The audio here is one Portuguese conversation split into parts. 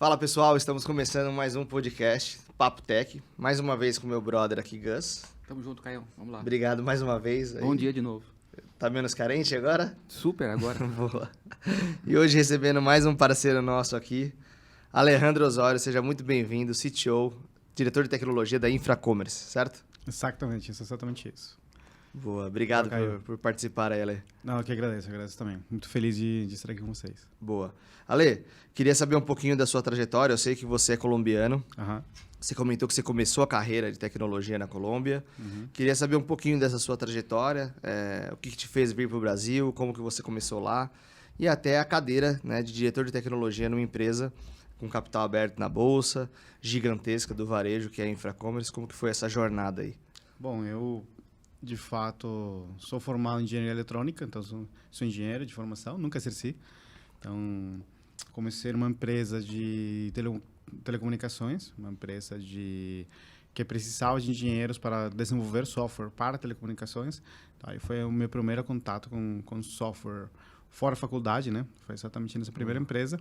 Fala pessoal, estamos começando mais um podcast, Papo Tech, mais uma vez com meu brother aqui, Gus. Tamo junto, Caio. Vamos lá. Obrigado mais uma vez. Bom dia de novo. Tá menos carente agora? Super agora. Boa. E hoje recebendo mais um parceiro nosso aqui, Alejandro Osório, seja muito bem-vindo, CTO, diretor de tecnologia da Infracommerce, certo? Exatamente isso. Boa, obrigado por participar aí, Ale. Não, eu que agradeço também. Muito feliz de estar aqui com vocês. Boa. Ale, queria saber um pouquinho da sua trajetória, eu sei que você é colombiano. Aham. Você comentou que você começou a carreira de tecnologia na Colômbia. Queria saber um pouquinho dessa sua trajetória, o que te fez vir para o Brasil, como que você começou lá, e até a cadeira, né, de diretor de tecnologia numa empresa com capital aberto na bolsa, gigantesca do varejo, que é a Infracommerce. Como que foi essa jornada aí? Bom, eu, de fato, sou formado em engenharia eletrônica, então sou engenheiro de formação, nunca exerci. Então, comecei numa empresa de telecomunicações, uma empresa que precisava de engenheiros para desenvolver software para telecomunicações. Então, aí foi o meu primeiro contato com software fora a faculdade, né? Foi exatamente nessa primeira empresa.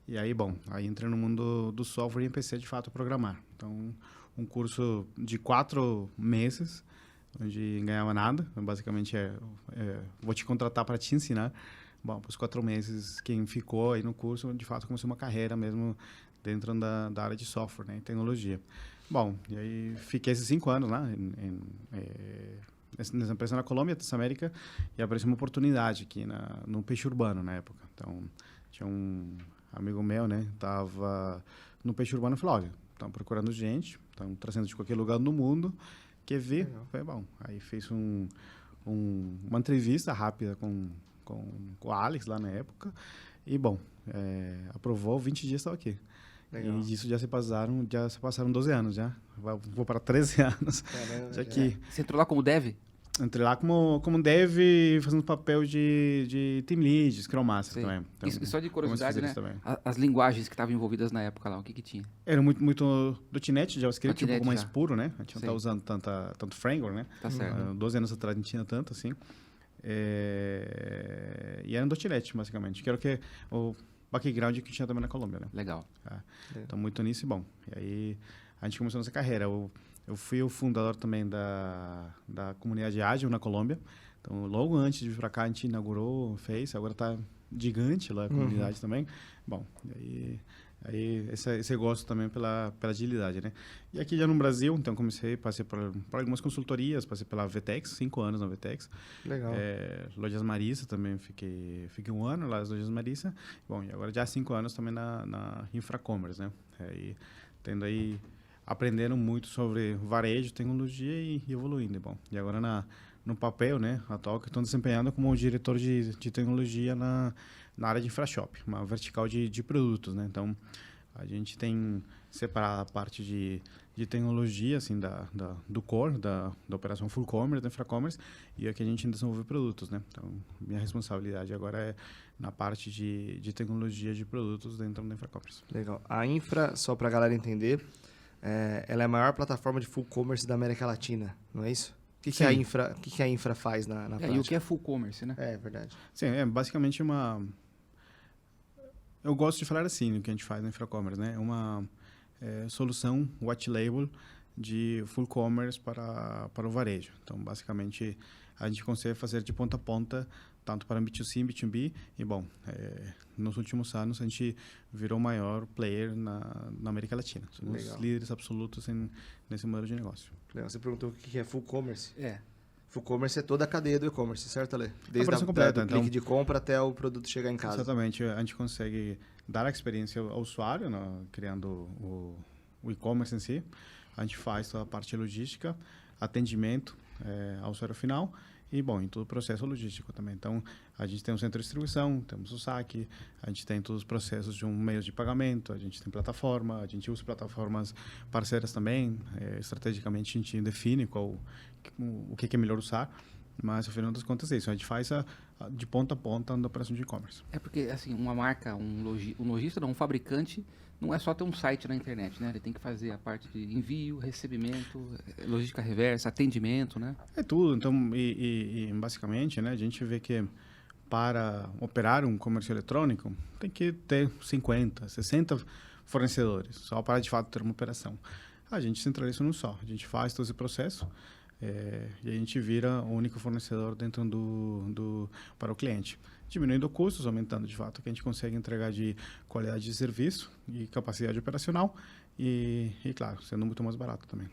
E aí, bom, aí entrei no mundo do software e empecei, de fato, a programar. Então, um curso de 4 meses, onde ganhava nada. Basicamente, vou te contratar para te ensinar. Bom, por 4 meses, quem ficou aí no curso, de fato, começou uma carreira mesmo dentro da área de software, né, e tecnologia. Bom, e aí fiquei esses 5 anos lá nessa empresa na Colômbia, Tessa América, e apareceu uma oportunidade aqui no Peixe Urbano, na época. Então, tinha um amigo meu, né, tava no Peixe Urbano e falou, olha, estão procurando gente, estão trazendo de qualquer lugar do mundo, quer ver? Foi bom. Aí fez uma entrevista rápida com o Alex lá na época, e bom, aprovou, 20 dias estava aqui. Legal. E disso já se passaram 12 anos já. Vou para 13 anos. Caramba, já que Você entrou lá como dev? entrei lá como dev, fazendo papel de team lead, Scrum Master também. Então, e só de curiosidade, né? Também. As linguagens que estavam envolvidas na época lá, o que tinha? Era muito .NET, JavaScript, um pouco mais já. puro, né? A gente não está usando tanto framework, né? Tá certo. 12 anos atrás não tinha tanto, assim. E era um .NET, basicamente, que era o background que tinha também na Colômbia, né? Legal. Então, muito nisso e bom. E aí, a gente começou nossa carreira. Eu fui o fundador também da comunidade ágil na Colômbia. Então, logo antes de vir para cá, a gente inaugurou, agora está gigante lá a comunidade também. Bom, e aí esse gosto também pela agilidade, né? E aqui já no Brasil, então passei por algumas consultorias, passei pela VTEX, 5 anos na VTEX. Legal. Lojas Marisa também, fiquei 1 ano lá nas Lojas Marisa. Bom, e agora já há 5 anos também na Infracommerce, né? Tendo aí, aprendendo muito sobre varejo, tecnologia e evoluindo. Bom, e agora no papel, né, atual, que estou desempenhando como diretor de tecnologia na área de InfraShop, uma vertical de produtos, né? Então, a gente tem separado a parte de tecnologia, assim, do core, da operação full commerce, da Infracommerce, e aqui a gente desenvolve produtos, né? Então, minha responsabilidade agora é na parte de tecnologia de produtos dentro da Infracommerce. Legal. A Infra, só para a galera entender, ela é a maior plataforma de full commerce da América Latina, não é isso? O que a Infra faz na prática? E o que é full commerce, né? É verdade. Sim, basicamente eu gosto de falar assim, o que a gente faz na Infracommerce, né? Uma solução white label de full commerce para o varejo. Então, basicamente, a gente consegue fazer de ponta a ponta, tanto para B2C e B2B. E, bom, nos últimos anos, a gente virou o maior player na América Latina. Somos Legal. líderes absolutos nesse modelo de negócio. Legal. Você perguntou o que é full commerce? É. Full commerce é toda a cadeia do e-commerce, certo, Ale? Desde operação completa, do clique de compra até o produto chegar em casa. Exatamente. A gente consegue dar a experiência ao usuário, né, criando o e-commerce em si. A gente faz toda a parte logística, atendimento ao usuário final e, bom, em todo o processo logístico também. Então, a gente tem um centro de distribuição, temos o saque, a gente tem todos os processos de meios de pagamento, a gente tem plataforma, a gente usa plataformas parceiras também. Estrategicamente, a gente define o que é melhor usar, mas, no final das contas, é isso. A gente faz de ponta a ponta na operação de e-commerce. É porque, assim, uma marca, um lojista, não, um fabricante, não é só ter um site na internet, né? Ele tem que fazer a parte de envio, recebimento, logística reversa, atendimento, né? É tudo. Então, basicamente, né, a gente vê que para operar um comércio eletrônico, tem que ter 50, 60 fornecedores, só para de fato ter uma operação. A gente centraliza num só, a gente faz todo esse processo e a gente vira o único fornecedor dentro para o cliente, diminuindo custos, aumentando de fato o que a gente consegue entregar de qualidade de serviço e capacidade operacional e claro, sendo muito mais barato também.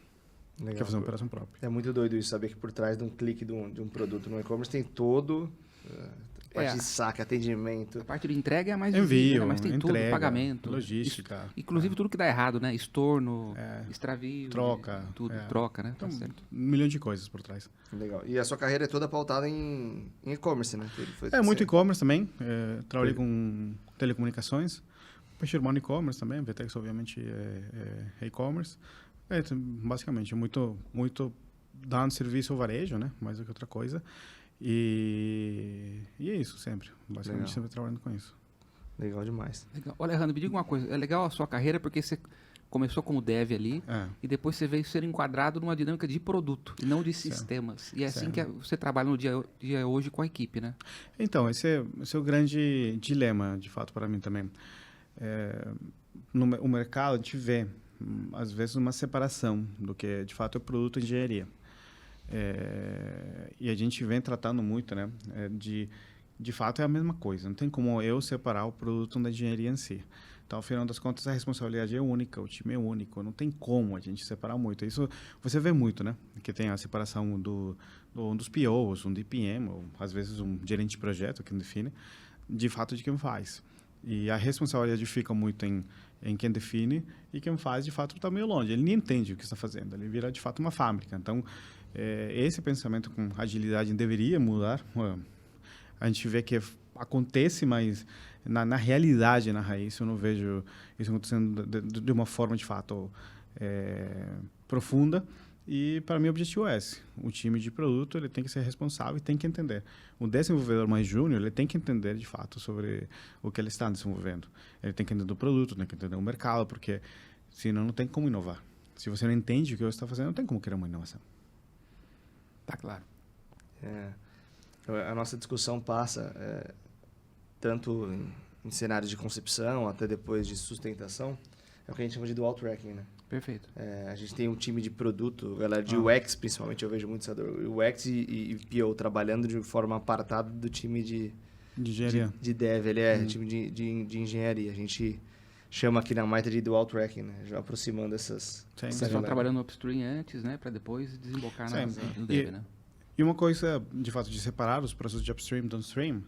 Legal. Quer fazer uma operação própria. É muito doido isso, saber que por trás de um clique de um produto no e-commerce tem todo... parte de saque, atendimento. A parte de entrega é a mais envio, visível, né? Mas tem entrega, tudo, pagamento. logística. Inclusive tudo que dá errado, né? Estorno, extravio. Troca. Tudo, troca, né? Então, Tá certo. 1 milhão de coisas por trás. Legal. E a sua carreira é toda pautada em e-commerce, né? Muito e-commerce também. Trabalhei com telecomunicações. Depois irmão e-commerce também. VTEX, obviamente, é e-commerce. Basicamente, muito dando serviço ao varejo, né? Mais do que outra coisa. E é isso sempre. Basicamente, Legal. sempre trabalhando com isso. Legal demais. Legal. Olha, Rando, me diga uma coisa. É legal a sua carreira porque você começou como dev ali e depois você veio ser enquadrado numa dinâmica de produto e não de sistemas. E é assim que você trabalha no dia hoje com a equipe, né? Então, esse é o grande dilema, de fato, para mim também. O mercado, a gente vê, às vezes, uma separação do que, de fato, é produto e engenharia. E a gente vem tratando muito, né, de fato é a mesma coisa, não tem como eu separar o produto da engenharia em si. Então, ao final das contas, a responsabilidade é única, o time é único, não tem como a gente separar muito. Isso você vê muito, né, que tem a separação dos POs, um DPM, ou às vezes um gerente de projeto que define, de fato, de quem faz. E a responsabilidade fica muito em quem define e quem faz, de fato, está meio longe. Ele nem entende o que está fazendo, ele vira, de fato, uma fábrica. Então, esse pensamento com agilidade deveria mudar. A gente vê que acontece, mas na realidade, na raiz, eu não vejo isso acontecendo de uma forma, de fato, profunda. E, para mim, o objetivo é esse. O time de produto ele tem que ser responsável e tem que entender. O desenvolvedor mais júnior ele tem que entender, de fato, sobre o que ele está desenvolvendo. Ele tem que entender do produto, tem que entender o mercado, porque senão não tem como inovar. Se você não entende o que você está fazendo, não tem como criar uma inovação. Tá claro. A nossa discussão passa tanto em cenários de concepção até depois de sustentação, é o que a gente chama de dual tracking, né? Perfeito. A gente tem um time de produto, galera de UX principalmente, eu vejo muito UX e PO trabalhando de forma apartada do time de engenharia. De dev, ele é time de engenharia. A gente chama aqui na Maita de dual tracking, né? Já aproximando essas... Vocês estão trabalhando upstream antes, né? Para depois desembocar no dev, né? E uma coisa, de fato, de separar os processos de upstream e downstream,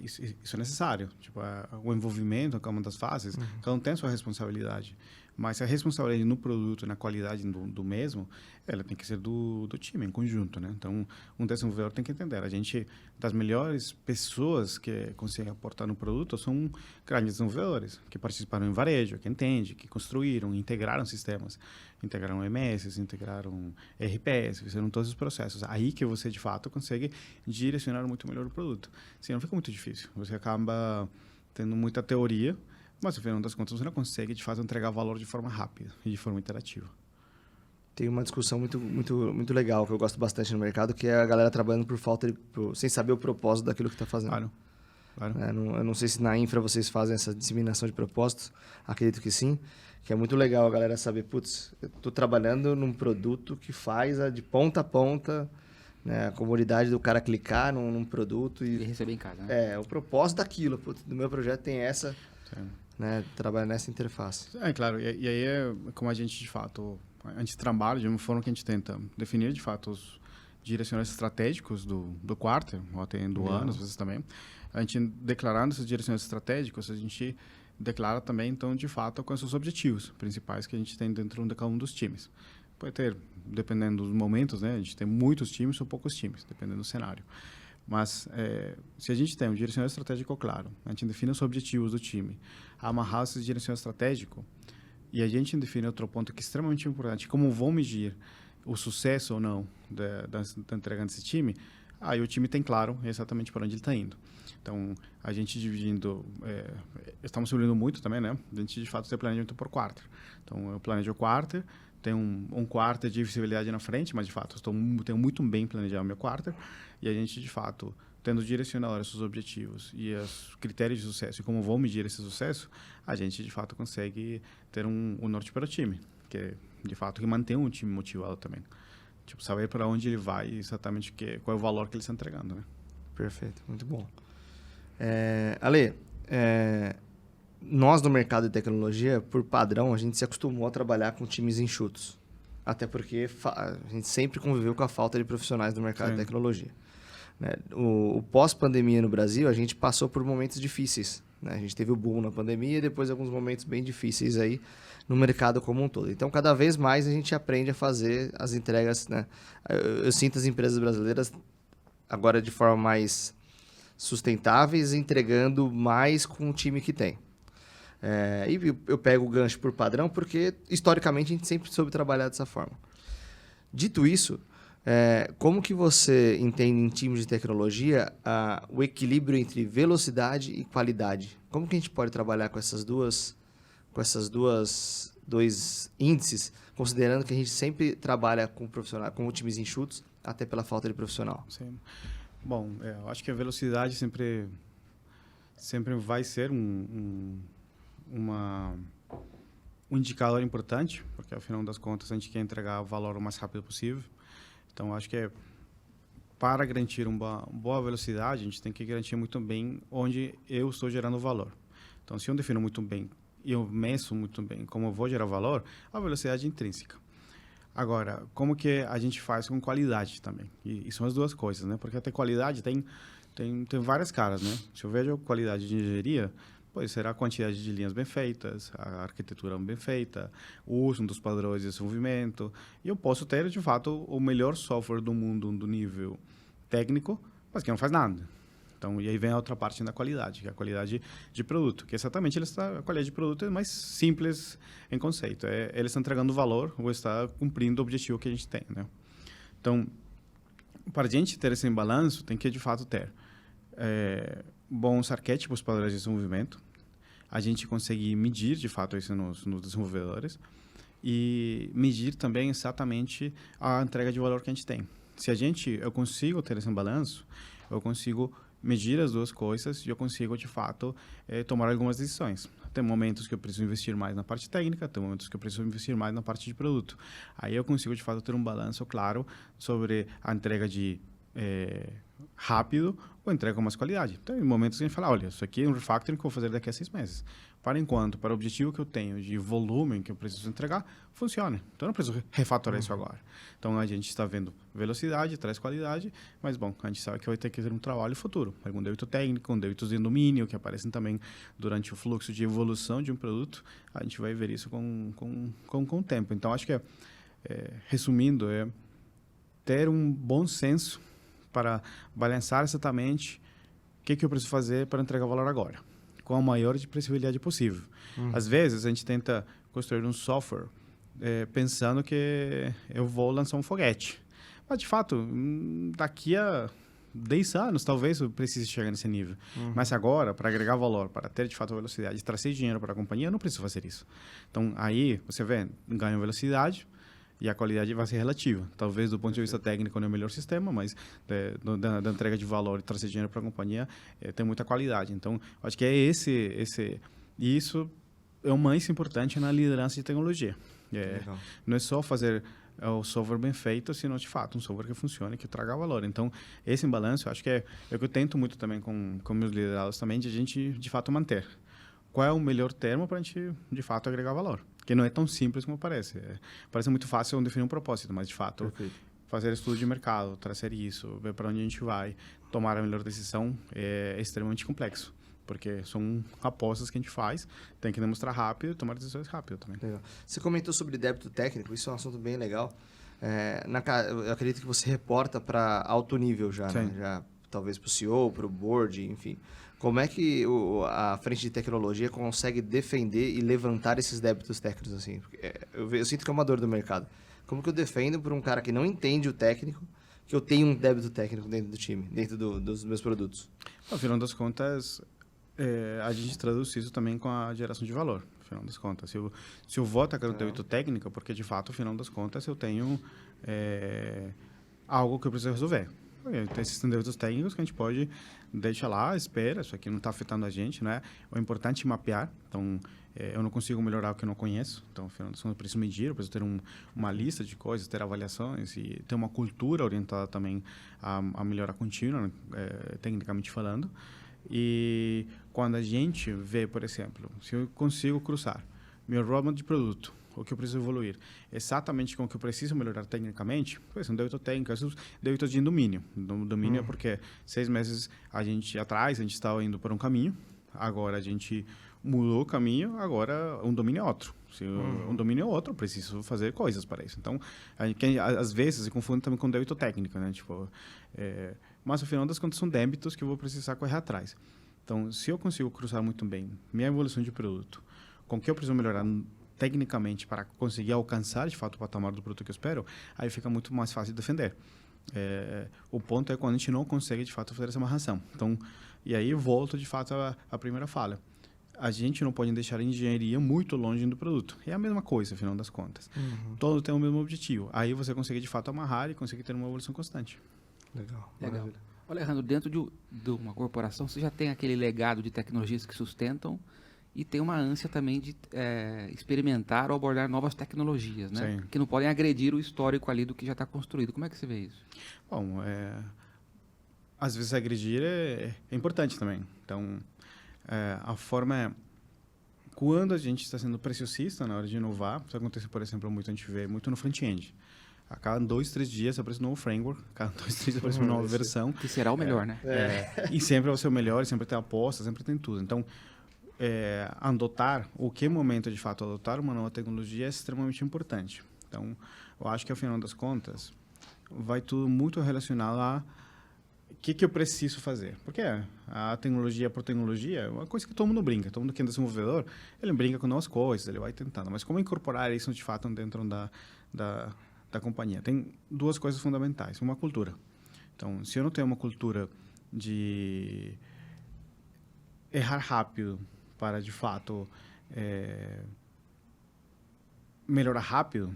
isso é necessário. Tipo, o envolvimento é uma das fases, cada um tem a sua responsabilidade. Mas a responsabilidade no produto, na qualidade do mesmo, ela tem que ser do time, em conjunto, né? Então, um desenvolvedor tem que entender. A gente, das melhores pessoas que conseguem aportar no produto, são grandes desenvolvedores, que participaram em varejo, que entendem, que construíram, integraram sistemas. Integraram MS, integraram RPS, fizeram todos os processos. Aí que você, de fato, consegue direcionar muito melhor o produto. Senão fica muito difícil. Você acaba tendo muita teoria, mas, no final das contas, você não consegue, de fato, entregar valor de forma rápida e de forma interativa. Tem uma discussão muito legal, que eu gosto bastante no mercado, que é a galera trabalhando sem saber o propósito daquilo que está fazendo. Claro. Eu não sei se na infra vocês fazem essa disseminação de propósitos, acredito que sim, que é muito legal a galera saber, putz, eu estou trabalhando num produto que faz de ponta a ponta, né, a comodidade do cara clicar num produto e receber em casa, né? O propósito daquilo, putz, do meu projeto tem essa... Sim. Né, trabalha nessa interface. Claro, e aí é como a gente, de fato, a gente trabalha de uma forma que a gente tenta definir, de fato, os direcionamentos estratégicos do quarter, ou até do ano, às vezes também. A gente, declarando esses direcionamentos estratégicos, a gente declara também, então, de fato, quais são os objetivos principais que a gente tem dentro de cada um dos times. Pode ter, dependendo dos momentos, né, a gente tem muitos times ou poucos times, dependendo do cenário. Mas, se a gente tem um direcionamento estratégico claro, a gente define os objetivos do time, amarrar esse direcionamento estratégico, e a gente define outro ponto que é extremamente importante, como vão medir o sucesso ou não da entrega desse time, aí o time tem claro exatamente para onde ele está indo. Então, a gente dividindo, estamos subindo muito também, né? A gente, de fato, tem planejamento por quarter. Então, eu planejo o quarter, tem um quarter de visibilidade na frente, mas, de fato, tenho muito bem planejado o meu quarter, e a gente, de fato, tendo direcionado esses objetivos e os critérios de sucesso e como vão medir esse sucesso, a gente, de fato, consegue ter um norte para o time, que é, de fato, que mantém um time motivado também. Tipo, saber para onde ele vai e exatamente qual é o valor que ele está entregando, né? Perfeito, muito bom. Ale, nós no mercado de tecnologia, por padrão, a gente se acostumou a trabalhar com times enxutos. Até porque a gente sempre conviveu com a falta de profissionais no mercado de tecnologia. Né? O pós-pandemia no Brasil, a gente passou por momentos difíceis. Né? A gente teve o boom na pandemia e depois alguns momentos bem difíceis aí no mercado como um todo. Então, cada vez mais a gente aprende a fazer as entregas. Né? Eu sinto as empresas brasileiras agora de forma mais sustentáveis, entregando mais com o time que tem. E eu pego o gancho por padrão porque, historicamente, a gente sempre soube trabalhar dessa forma. Dito isso, como que você entende em times de tecnologia o equilíbrio entre velocidade e qualidade? Como que a gente pode trabalhar com essas dois índices, considerando que a gente sempre trabalha com times enxutos, até pela falta de profissional? Sim. Bom, eu acho que a velocidade sempre vai ser um indicador importante, porque, afinal das contas, a gente quer entregar o valor o mais rápido possível. Então, acho que para garantir uma boa velocidade, a gente tem que garantir muito bem onde eu estou gerando valor. Então, se eu defino muito bem e eu meço muito bem como eu vou gerar valor, a velocidade é intrínseca. Agora, como que a gente faz com qualidade também? E são as duas coisas, né? Porque até qualidade tem várias caras, né? Se eu vejo qualidade de engenharia, pois será a quantidade de linhas bem feitas, a arquitetura bem feita, o uso dos padrões de desenvolvimento. E eu posso ter, de fato, o melhor software do mundo do nível técnico, mas que não faz nada. Então, e aí vem a outra parte da qualidade, que é a qualidade de produto, que exatamente a qualidade de produto é mais simples em conceito. Ele está entregando valor ou está cumprindo o objetivo que a gente tem, né? Então, para a gente ter esse balanço, tem que, de fato, ter bons arquétipos padrões de desenvolvimento. A gente conseguir medir, de fato, isso nos desenvolvedores e medir também exatamente a entrega de valor que a gente tem. Se eu consigo ter esse balanço, eu consigo medir as duas coisas e eu consigo, de fato, tomar algumas decisões. Tem momentos que eu preciso investir mais na parte técnica, tem momentos que eu preciso investir mais na parte de produto. Aí eu consigo, de fato, ter um balanço claro sobre a entrega de rápido ou entrega com mais qualidade. Tem momentos que a gente fala, olha, isso aqui é um refactoring que eu vou fazer daqui a 6 meses. Para o objetivo que eu tenho de volume que eu preciso entregar, funciona. Então, eu não preciso refatorar isso agora. Então, a gente está vendo velocidade, traz qualidade, mas, bom, a gente sabe que vai ter que ter um trabalho futuro. Algum débito técnico, um débito de domínio, que aparecem também durante o fluxo de evolução de um produto. A gente vai ver isso com o tempo. Então, acho que, resumindo, ter um bom senso para balançar exatamente o que eu preciso fazer para entregar valor agora, com a maior previsibilidade possível. Às vezes, a gente tenta construir um software pensando que eu vou lançar um foguete. Mas, de fato, daqui a 10 anos, talvez eu precise chegar nesse nível. Mas agora, para agregar valor, para ter, de fato, velocidade, trazer dinheiro para a companhia, eu não preciso fazer isso. Então, aí, você vê, ganho velocidade, e a qualidade vai ser relativa. Talvez, do ponto de vista técnico, não é o melhor sistema, mas da entrega de valor e trazer dinheiro para a companhia, tem muita qualidade. Então, acho que e isso é o mais importante na liderança de tecnologia. Não é só fazer o software bem feito, senão, de fato, um software que funcione, que traga valor. Então, esse balanço, acho que é o que eu tento muito também com meus liderados também, de a gente, de fato, manter. Qual é o melhor termo para a gente, de fato, agregar valor? Que não é tão simples como parece. Parece muito fácil definir um propósito, mas, de fato, fazer estudo de mercado, trazer isso, ver para onde a gente vai, tomar a melhor decisão é extremamente complexo. Porque são apostas que a gente faz, tem que demonstrar rápido, tomar decisões rápido também. Legal. Você comentou sobre débito técnico, isso é um assunto bem legal. Eu acredito que você reporta para alto nível já, né? Já, talvez para o CEO, para o board, enfim. Como é que a frente de tecnologia consegue defender e levantar esses débitos técnicos? Assim? Eu sinto que é uma dor do mercado. Como que eu defendo por um cara que não entende o técnico, que eu tenho um débito técnico dentro do time, dentro dos meus produtos? Afinal das contas, a gente traduz isso também com a geração de valor. Afinal das contas, se eu vou atacar o débito técnico, porque de fato, afinal das contas, eu tenho algo que eu preciso resolver. Existem débitos técnicos que a gente pode deixar lá, espera, isso aqui não está afetando a gente, né? O importante é mapear. Então, eu não consigo melhorar o que eu não conheço. Então, afinal, eu preciso medir, eu preciso ter uma lista de coisas, ter avaliações e ter uma cultura orientada também a melhora contínua, tecnicamente falando. E quando a gente vê, por exemplo, se eu consigo cruzar meu roadmap de produto, o que eu preciso evoluir, exatamente com o que eu preciso melhorar tecnicamente, são débitos técnicos, débitos de domínio. Domínio é porque 6 meses atrás a gente estava indo por um caminho, agora a gente mudou o caminho, agora um domínio é outro. Se um domínio é outro, eu preciso fazer coisas para isso. Então, às vezes se confunde também com débito técnico, né? Mas, no final das contas, são débitos que eu vou precisar correr atrás. Então, se eu consigo cruzar muito bem minha evolução de produto com o que eu preciso melhorar tecnicamente para conseguir alcançar, de fato, o patamar do produto que eu espero, aí fica muito mais fácil de defender. O ponto é quando a gente não consegue, de fato, fazer essa amarração. Então, e aí volto, de fato, à primeira fala. A gente não pode deixar a engenharia muito longe do produto. É a mesma coisa, afinal das contas. Todos têm o mesmo objetivo. Aí você consegue, de fato, amarrar e conseguir ter uma evolução constante. Legal. Olha, Alejandro, dentro de uma corporação, você já tem aquele legado de tecnologias que sustentam e tem uma ânsia também de experimentar ou abordar novas tecnologias, né? Sim. Que não podem agredir o histórico ali do que já está construído. Como é que você vê isso? Bom, às vezes agredir é importante também. Então, a forma é, quando a gente está sendo preciosista na hora de inovar, isso acontece, por exemplo, muito, a gente vê muito no front-end. A cada 2, 3 dias aparece um novo framework, a cada 2, 3 dias aparece uma nova versão. Que será o melhor, né? E sempre vai ser o melhor, sempre tem aposta, sempre tem tudo. Então, adotar, o que momento de fato adotar uma nova tecnologia é extremamente importante. Então, eu acho que, ao final das contas, vai tudo muito relacionado a o que eu preciso fazer. Porque a tecnologia por tecnologia é uma coisa que todo mundo brinca. Todo mundo que é desenvolvedor, ele brinca com novas coisas, ele vai tentando. Mas como incorporar isso, de fato, dentro da companhia? Tem 2 coisas fundamentais. Uma, cultura. Então, se eu não tenho uma cultura de errar rápido para, de fato, melhorar rápido,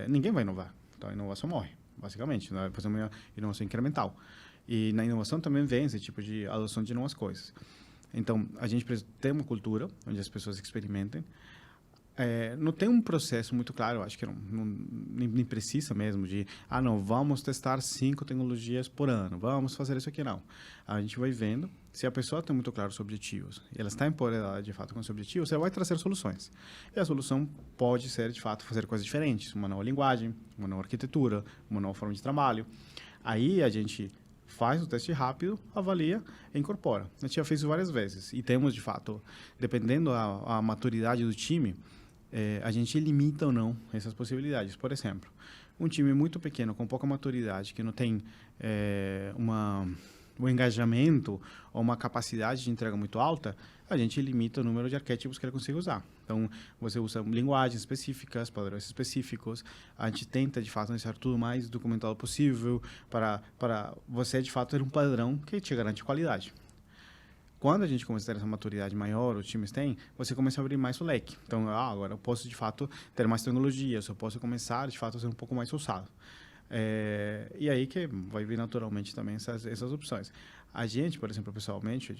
ninguém vai inovar. Então, a inovação morre, basicamente. Vai fazer uma inovação incremental. E na inovação também vem esse tipo de adoção de novas coisas. Então, a gente precisa ter uma cultura onde as pessoas experimentem. Não tem um processo muito claro, eu acho que nem precisa mesmo de, não, vamos testar 5 tecnologias por ano, vamos fazer isso aqui, não. A gente vai vendo, se a pessoa tem muito claro os objetivos, e ela está empoderada de fato com os objetivos, ela vai trazer soluções. E a solução pode ser, de fato, fazer coisas diferentes, uma nova linguagem, uma nova arquitetura, uma nova forma de trabalho. Aí a gente faz o teste rápido, avalia e incorpora. A gente já fez isso várias vezes. E temos, de fato, dependendo a maturidade do time, a gente limita ou não essas possibilidades. Por exemplo, um time muito pequeno, com pouca maturidade, que não tem um engajamento ou uma capacidade de entrega muito alta, a gente limita o número de arquétipos que ele consegue usar. Então, você usa linguagens específicas, padrões específicos, a gente tenta, de fato, deixar tudo mais documentado possível para você, de fato, ter um padrão que te garante qualidade. Quando a gente começa a ter essa maturidade maior, os times têm, você começa a abrir mais o leque. Então, agora eu posso, de fato, ter mais tecnologias, eu posso começar, de fato, a ser um pouco mais ousado. E aí que vai vir naturalmente também essas opções. A gente, por exemplo, pessoalmente,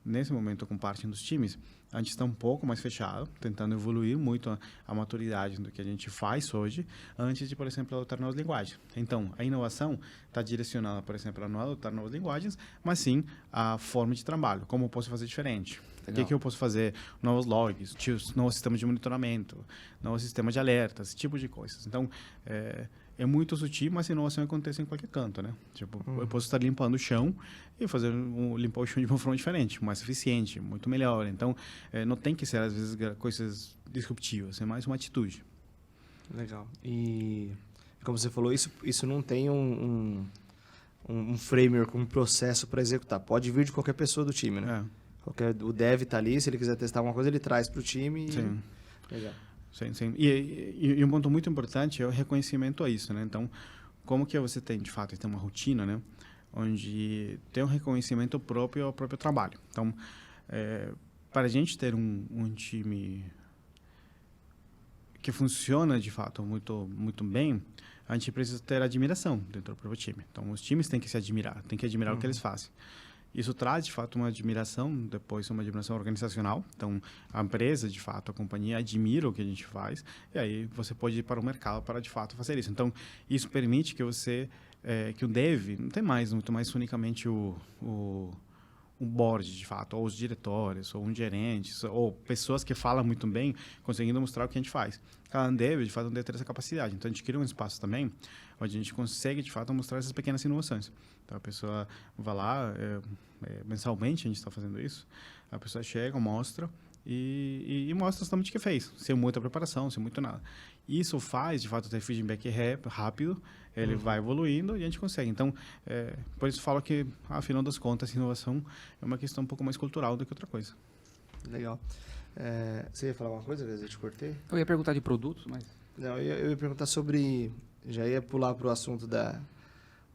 nesse momento, com parte dos times, a gente está um pouco mais fechado, tentando evoluir muito a maturidade do que a gente faz hoje, antes de, por exemplo, adotar novas linguagens. Então, a inovação está direcionada, por exemplo, a não adotar novas linguagens, mas sim a forma de trabalho, como eu posso fazer diferente. O que eu posso fazer? Novos logs, novos sistemas de monitoramento, novos sistemas de alertas, esse tipo de coisas. Então, é muito sutil, mas a inovação acontece em qualquer canto, né? Eu posso estar limpando o chão e limpar o chão de uma forma diferente, mais eficiente, muito melhor. Então, não tem que ser, às vezes, coisas disruptivas, é mais uma atitude. Legal. E, como você falou, isso não tem um framework, um processo para executar. Pode vir de qualquer pessoa do time, né? O dev está ali, se ele quiser testar alguma coisa, ele traz para o time. Sim. Legal. Sim. E um ponto muito importante é o reconhecimento a isso, né? Então, como que você tem, de fato, tem uma rotina, né? Onde tem um reconhecimento próprio ao próprio trabalho. Então, para a gente ter um time que funciona de fato muito bem, a gente precisa ter admiração dentro do próprio time. Então, os times têm que se admirar, têm que admirar o que eles fazem. Isso traz, de fato, uma admiração, depois uma admiração organizacional. Então, a empresa, de fato, a companhia admira o que a gente faz, e aí você pode ir para o mercado para, de fato, fazer isso. Então, isso permite que você, que o dev, não tem mais, muito mais unicamente um board, de fato, ou os diretores, ou um gerente, ou pessoas que falam muito bem, conseguindo mostrar o que a gente faz. Cada dev, de fato, não deve ter essa capacidade. Então, a gente cria um espaço também, onde a gente consegue, de fato, mostrar essas pequenas inovações. Então, a pessoa vai lá, mensalmente a gente está fazendo isso, a pessoa chega, mostra, e mostra exatamente o que fez, sem muita preparação, sem muito nada. Isso faz, de fato, ter feedback rápido, ele vai evoluindo e a gente consegue. Então, por isso eu falo que, afinal das contas, inovação é uma questão um pouco mais cultural do que outra coisa. Legal. Você ia falar uma coisa, eu te cortei? Eu ia perguntar de produtos, mas... Não, eu ia perguntar sobre... Já ia pular para o assunto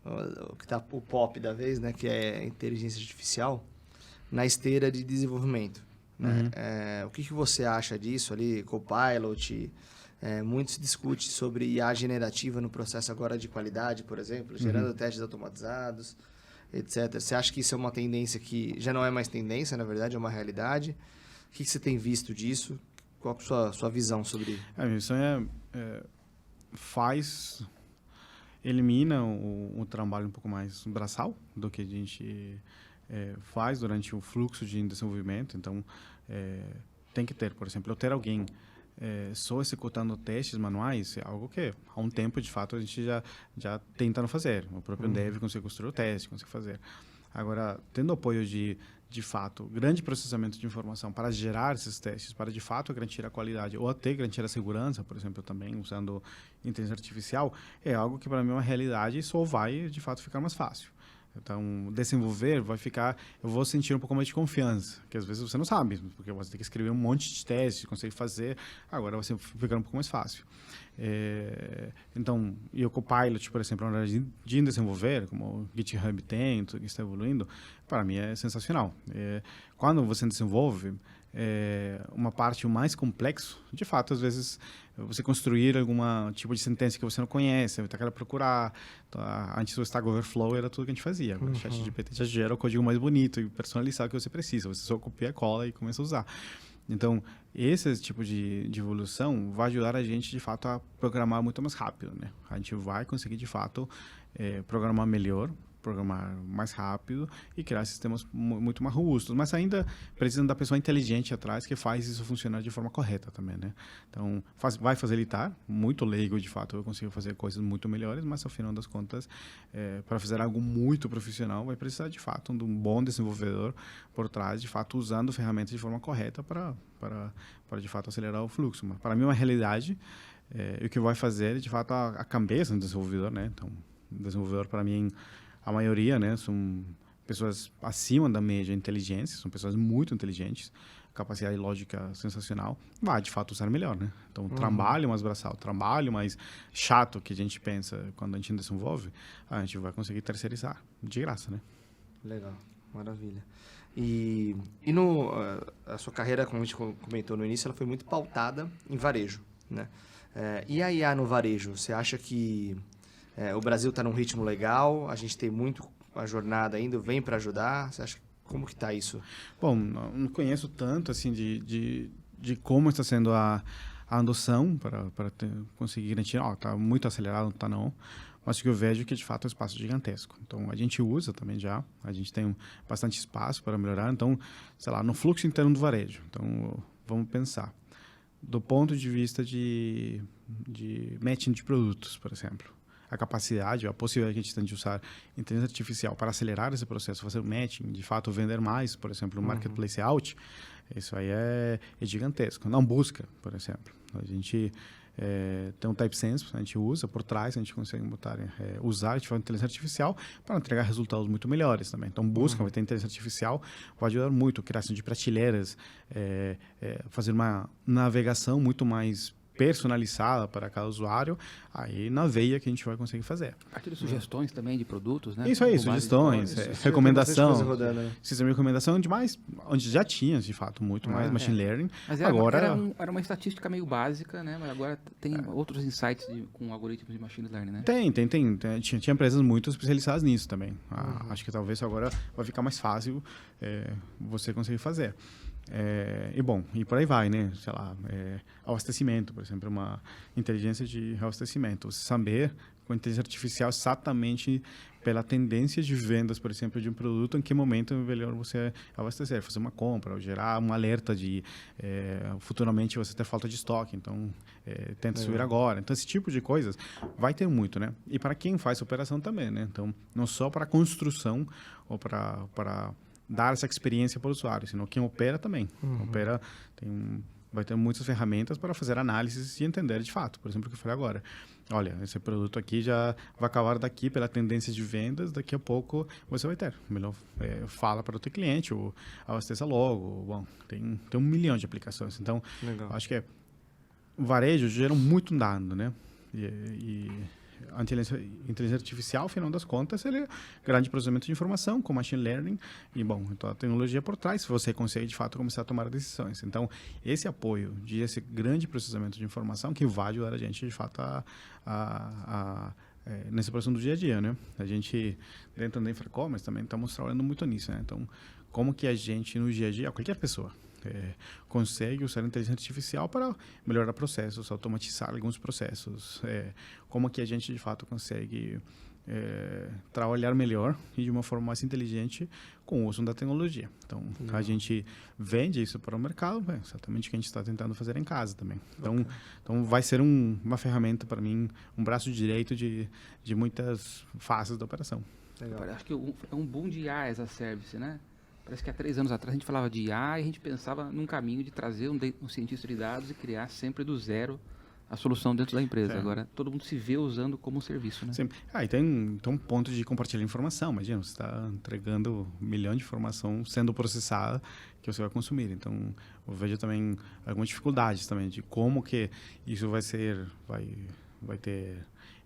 o que tá o pop da vez, né? Que é a inteligência artificial na esteira de desenvolvimento. Né? O que você acha disso ali, Copilot? Muito se discute sobre IA generativa no processo agora de qualidade, por exemplo, gerando testes automatizados, etc. Você acha que isso é uma tendência que já não é mais tendência, na verdade, é uma realidade? O que você tem visto disso? Qual é a sua visão sobre... Isso elimina o trabalho um pouco mais braçal do que a gente faz durante o fluxo de desenvolvimento. Então, tem que ter, por exemplo, eu ter alguém só executando testes manuais é algo que há um tempo, de fato, a gente já tentando fazer. O próprio dev consegue construir o teste, consegue fazer. Agora, tendo apoio de fato, grande processamento de informação para gerar esses testes, para de fato garantir a qualidade ou até garantir a segurança, por exemplo, também usando inteligência artificial, é algo que para mim é uma realidade e só vai de fato ficar mais fácil. Então, desenvolver eu vou sentir um pouco mais de confiança, que às vezes você não sabe, porque você tem que escrever um monte de testes, consegue fazer, agora vai ficar um pouco mais fácil. Então, e o Copilot, por exemplo, na hora de desenvolver, como o GitHub tem, tudo que está evoluindo, para mim é sensacional. Quando você desenvolve uma parte mais complexa, de fato, às vezes você construir algum tipo de sentença que você não conhece, você vai procurar. Então, antes do Stack Overflow era tudo que a gente fazia. O ChatGPT já gera o código mais bonito e personalizado que você precisa. Você só copia, cola e começa a usar. Então, esse tipo de evolução vai ajudar a gente, de fato, a programar muito mais rápido, né? A gente vai conseguir, de fato, programar melhor, programar mais rápido e criar sistemas muito mais robustos. Mas ainda precisa da pessoa inteligente atrás que faz isso funcionar de forma correta também, né? Então, vai facilitar. Muito leigo, de fato, eu consigo fazer coisas muito melhores, mas, ao final das contas, para fazer algo muito profissional, vai precisar, de fato, de um bom desenvolvedor por trás, de fato, usando ferramentas de forma correta para de fato, acelerar o fluxo. Mas, para mim, é uma realidade. E o que vai fazer, de fato, a cabeça do desenvolvedor, né? Então, o desenvolvedor, para mim, a maioria, né, são pessoas acima da média inteligência, são pessoas muito inteligentes, capacidade lógica sensacional, vai de fato usar melhor, né? Então, trabalho mais braçal, trabalho mais chato que a gente pensa quando a gente desenvolve, a gente vai conseguir terceirizar de graça, né? Legal, maravilha. E a sua carreira, como a gente comentou no início, ela foi muito pautada em varejo, né? E a IA no varejo, você acha que o Brasil está num ritmo legal, a gente tem muito a jornada ainda, vem para ajudar, você acha como que está isso? Bom, não conheço tanto assim de como está sendo a adoção para conseguir garantir, está muito acelerado, não está não, mas o que eu vejo é que de fato é um espaço gigantesco. Então a gente usa também já, a gente tem bastante espaço para melhorar, então, sei lá, no fluxo interno do varejo. Então vamos pensar do ponto de vista de matching de produtos, por exemplo. A capacidade, a possibilidade que a gente tem de usar inteligência artificial para acelerar esse processo, fazer o matching, de fato vender mais, por exemplo, no marketplace out, isso aí é gigantesco. Não busca, por exemplo. A gente tem um TypeSense, a gente usa por trás, a gente consegue usar de forma inteligência artificial para entregar resultados muito melhores também. Então, busca, vai ter inteligência artificial, vai ajudar muito a criação de prateleiras, fazer uma navegação muito mais personalizada para cada usuário, aí na veia que a gente vai conseguir fazer. A partir de sugestões também de produtos, né? Isso aí, sugestões, recomendação, sistema de recomendação onde já tinha, de fato, muito mais machine learning. Mas era uma estatística meio básica, né? Mas agora tem outros insights com algoritmos de machine learning, né? Tem. Tinha empresas muito especializadas nisso também. Acho que talvez agora vai ficar mais fácil você conseguir fazer. E por aí vai, né? Sei lá, abastecimento, por exemplo, uma inteligência de abastecimento. Você saber, com inteligência artificial, exatamente pela tendência de vendas, por exemplo, de um produto, em que momento é melhor você abastecer, fazer uma compra, ou gerar um alerta de futuramente você ter falta de estoque, então tenta subir agora. Então, esse tipo de coisas vai ter muito, né? E para quem faz operação também, né? Então, não só para construção ou para dar essa experiência para o usuário, senão quem opera também. Opera vai ter muitas ferramentas para fazer análises e entender de fato. Por exemplo, o que eu falei agora. Olha, esse produto aqui já vai acabar daqui pela tendência de vendas, daqui a pouco você vai ter. Melhor fala para o teu cliente, ou abasteça logo. Bom, tem 1 milhão de aplicações. Então, acho que o varejo gera muito dado, né? E a inteligência artificial, afinal das contas, ele é grande processamento de informação com machine learning e, então a tecnologia por trás, você consegue, de fato, começar a tomar decisões. Então, esse apoio de esse grande processamento de informação que vai ajudar a gente, de fato, nessa produção do dia a dia, né? A gente, dentro da Infracommerce, também estamos trabalhando muito nisso, né? Então, como que a gente, no dia a dia, qualquer pessoa, consegue usar a inteligência artificial para melhorar processos, automatizar alguns processos. Como que a gente, de fato, consegue trabalhar melhor e de uma forma mais inteligente com o uso da tecnologia. Então, a gente vende isso para o mercado, exatamente o que a gente está tentando fazer em casa também. Então vai ser uma ferramenta, para mim, um braço direito de muitas fases da operação. Legal. Acho que é um boom de IA as a service, né? Parece que há 3 anos atrás a gente falava de IA e a gente pensava num caminho de trazer um cientista de dados e criar sempre do zero a solução dentro da empresa. Agora, todo mundo se vê usando como serviço, né? Sim. E tem um ponto de compartilhar informação. Imagina, você está entregando 1 milhão de informação sendo processada que você vai consumir. Então, eu vejo também algumas dificuldades também de como que isso vai ter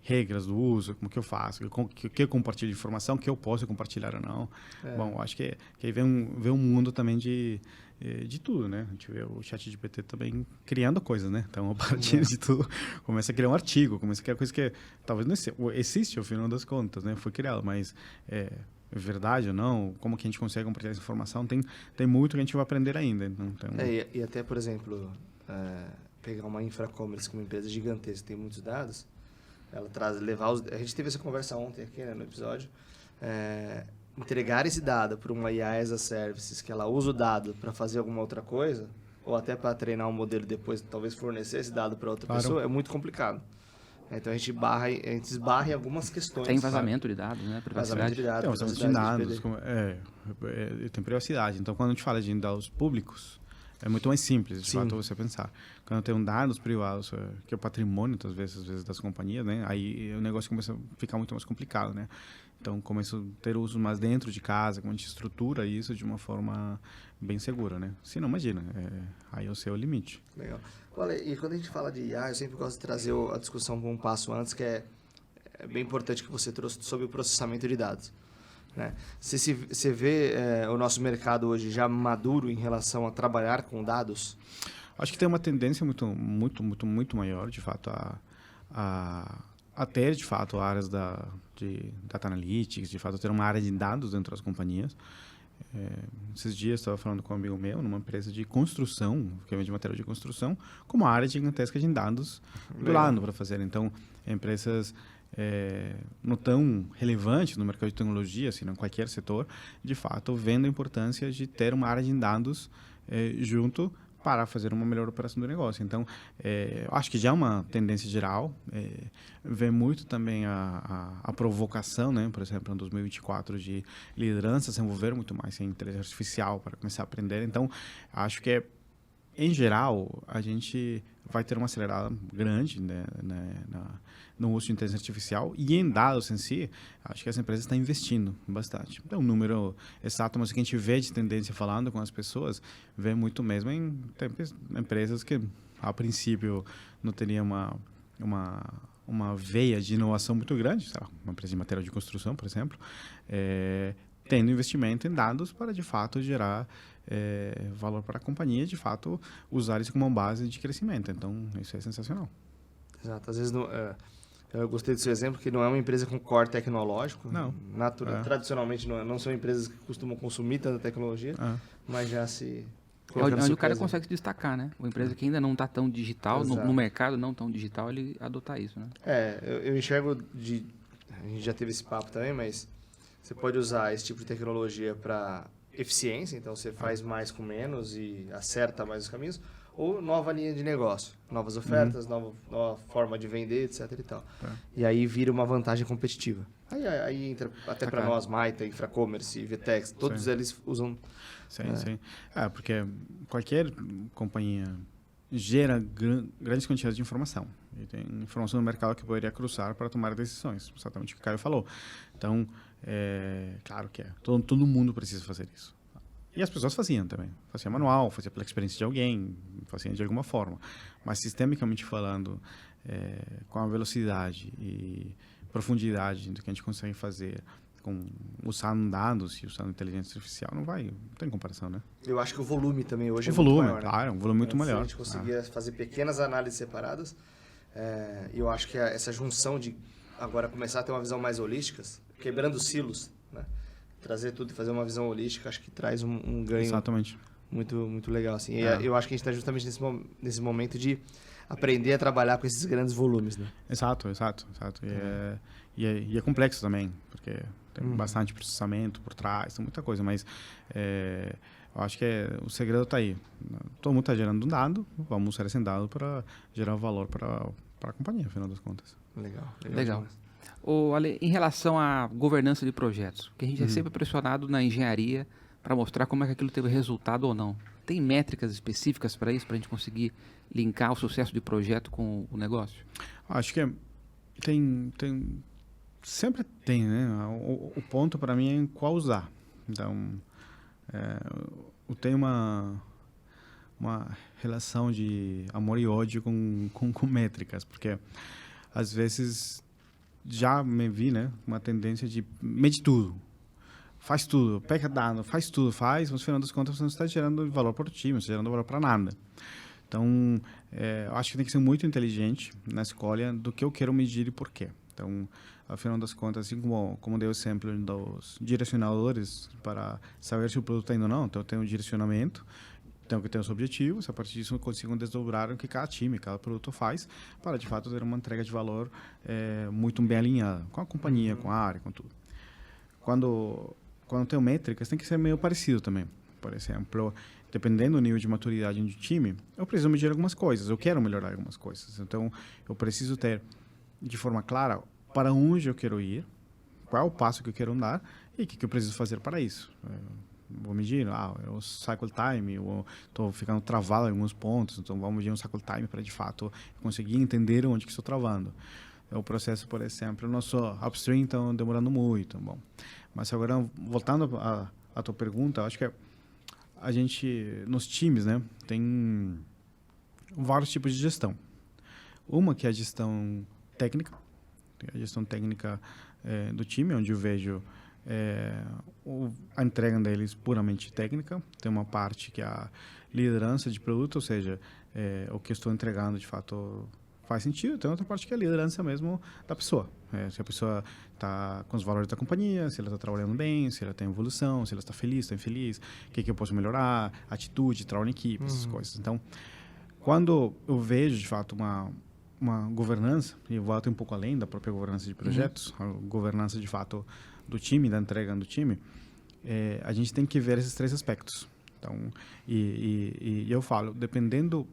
regras do uso, como que eu faço, que eu compartilho de informação, que eu posso compartilhar ou não. Bom, acho que aí vem um mundo também de tudo, né? A gente vê o ChatGPT também criando coisas, né? Então, a partir de tudo, começa a criar um artigo, começa a criar coisa que talvez não existe, ao final das contas, né? Foi criado, mas é verdade ou não, como que a gente consegue compartilhar essa informação, tem muito que a gente vai aprender ainda. Então, e até, por exemplo, pegar uma Infracommerce, que é uma empresa gigantesca, tem muitos dados, ela a gente teve essa conversa ontem aqui, né, no episódio, entregar esse dado para uma IA as a Services, que ela usa o dado para fazer alguma outra coisa, ou até para treinar um modelo depois, talvez fornecer esse dado para outra pessoa, é muito complicado. Então a gente esbarra em algumas questões. Tem vazamento de dados, né? Vazamento de dados. Tem dados, tem privacidade. Então, quando a gente fala de dados públicos, é muito mais simples, de fato, você pensar. Quando tem dados privados, que é o patrimônio, às vezes, das companhias, né? Aí o negócio começa a ficar muito mais complicado, né? Então, começa a ter uso mais dentro de casa, como a gente estrutura isso de uma forma bem segura, né? Se não, imagina, aí é o seu limite. Legal. E quando a gente fala de IA, eu sempre gosto de trazer a discussão com um passo antes, que é bem importante que você trouxe sobre o processamento de dados. Né? Você vê o nosso mercado hoje já maduro em relação a trabalhar com dados? Acho que tem uma tendência muito maior, de fato, a ter, de fato, áreas de data analytics, de fato, ter uma área de dados dentro das companhias. Esses dias estava falando com um amigo meu numa empresa de construção, que vende material de construção, com uma área gigantesca de dados do lado para fazer. Então, empresas não tão relevantes no mercado de tecnologia, assim, em qualquer setor, de fato, vendo a importância de ter uma área de dados junto para fazer uma melhor operação do negócio. Então, acho que já é uma tendência geral. Vê muito também a provocação, né? Por exemplo, em 2024, de liderança se envolver muito mais em inteligência artificial para começar a aprender. Então, acho que, em geral, a gente vai ter uma acelerada grande, né, no uso de inteligência artificial e em dados em si, acho que as empresas estão investindo bastante. Não é um número exato, mas o que a gente vê de tendência falando com as pessoas, vê muito mesmo em empresas que a princípio, não teria uma veia de inovação muito grande, sei lá, uma empresa de material de construção, por exemplo, tendo investimento em dados para, de fato, gerar valor para a companhia, de fato, usar isso como uma base de crescimento. Então, isso é sensacional. Exato. Às vezes, eu gostei do seu exemplo, que não é uma empresa com core tecnológico. Não. Tradicionalmente, não são empresas que costumam consumir tanta tecnologia, mas já se... Onde o cara consegue se destacar, né? Uma empresa que ainda não está tão digital, no mercado não tão digital, ele adotar isso, né? Eu enxergo a gente já teve esse papo também, mas você pode usar esse tipo de tecnologia para eficiência, então você faz mais com menos e acerta mais os caminhos, ou nova linha de negócio, novas ofertas, nova forma de vender, etc e tal. E aí vira uma vantagem competitiva. Aí entra até para nós, Maita, Infracommerce, Vtex, todos eles usam... Sim. Porque qualquer companhia gera grandes quantidades de informação. E tem informação no mercado que poderia cruzar para tomar decisões, exatamente o que o Caio falou. Então, claro que todo mundo precisa fazer isso. E as pessoas faziam também. Fazia manual, fazia pela experiência de alguém, fazia de alguma forma. Mas, sistemicamente falando, com a velocidade e profundidade do que a gente consegue fazer, usando dados e usando inteligência artificial, não tem comparação, né? Eu acho que o volume também hoje muito maior, né? Claro, um volume muito maior. A gente conseguia fazer pequenas análises separadas, e eu acho que essa junção de agora começar a ter uma visão mais holística, quebrando silos, né? Trazer tudo e fazer uma visão holística, acho que traz um ganho Exatamente. Muito, muito legal. Assim. Eu acho que a gente está justamente nesse momento de aprender a trabalhar com esses grandes volumes, né? Exato. E é complexo também, porque tem bastante processamento por trás, tem muita coisa, mas eu acho que o segredo está aí. Todo mundo está gerando um dado, vamos usar esse dado para gerar valor para a companhia, afinal das contas. Legal. Ale, em relação à governança de projetos, que a gente é sempre pressionado na engenharia para mostrar como é que aquilo teve resultado ou não. Tem métricas específicas para isso, para a gente conseguir linkar o sucesso de projeto com o negócio? Acho que sempre tem, né? O ponto para mim é em qual usar. Então, eu tenho uma relação de amor e ódio com métricas, porque às vezes já me vi, né, uma tendência de medir tudo. Faz tudo, pega dado, faz tudo, mas no final das contas você não está gerando valor para o time, não está gerando valor para nada. Então, eu acho que tem que ser muito inteligente na escolha do que eu quero medir e por quê. Então, afinal das contas, assim como deu o exemplo dos direcionadores para saber se o produto está indo ou não, então eu tenho um direcionamento, tenho que ter os objetivos, a partir disso eu consigo desdobrar o que cada time, cada produto faz, para de fato ter uma entrega de valor muito bem alinhada com a companhia, com a área, com tudo. Quando eu tenho métricas, tem que ser meio parecido também. Por exemplo, dependendo do nível de maturidade do time, eu preciso medir algumas coisas, eu quero melhorar algumas coisas. Então, eu preciso ter de forma clara para onde eu quero ir, qual é o passo que eu quero andar e o que eu preciso fazer para isso. Vou medir, o cycle time, eu estou ficando travado em alguns pontos, então vamos medir um cycle time para, de fato, conseguir entender onde que estou travando. O processo, por exemplo, o nosso upstream está demorando muito. Bom. Mas agora, voltando à tua pergunta, acho que a gente, nos times, né, tem vários tipos de gestão. Uma que é a gestão técnica, do time, onde eu vejo a entrega deles puramente técnica. Tem uma parte que é a liderança de produto, ou seja, o que eu estou entregando de fato faz sentido. Tem outra parte que é a liderança mesmo da pessoa. Se a pessoa está com os valores da companhia, se ela está trabalhando bem, se ela tem evolução, se ela está feliz, está infeliz, o que eu posso melhorar, atitude, trabalho em equipe, essas coisas. Então, quando eu vejo de fato uma governança, e vou até um pouco além da própria governança de projetos, a governança de fato do time, da entrega do time, a gente tem que ver esses três aspectos. Então, e eu falo, dependendo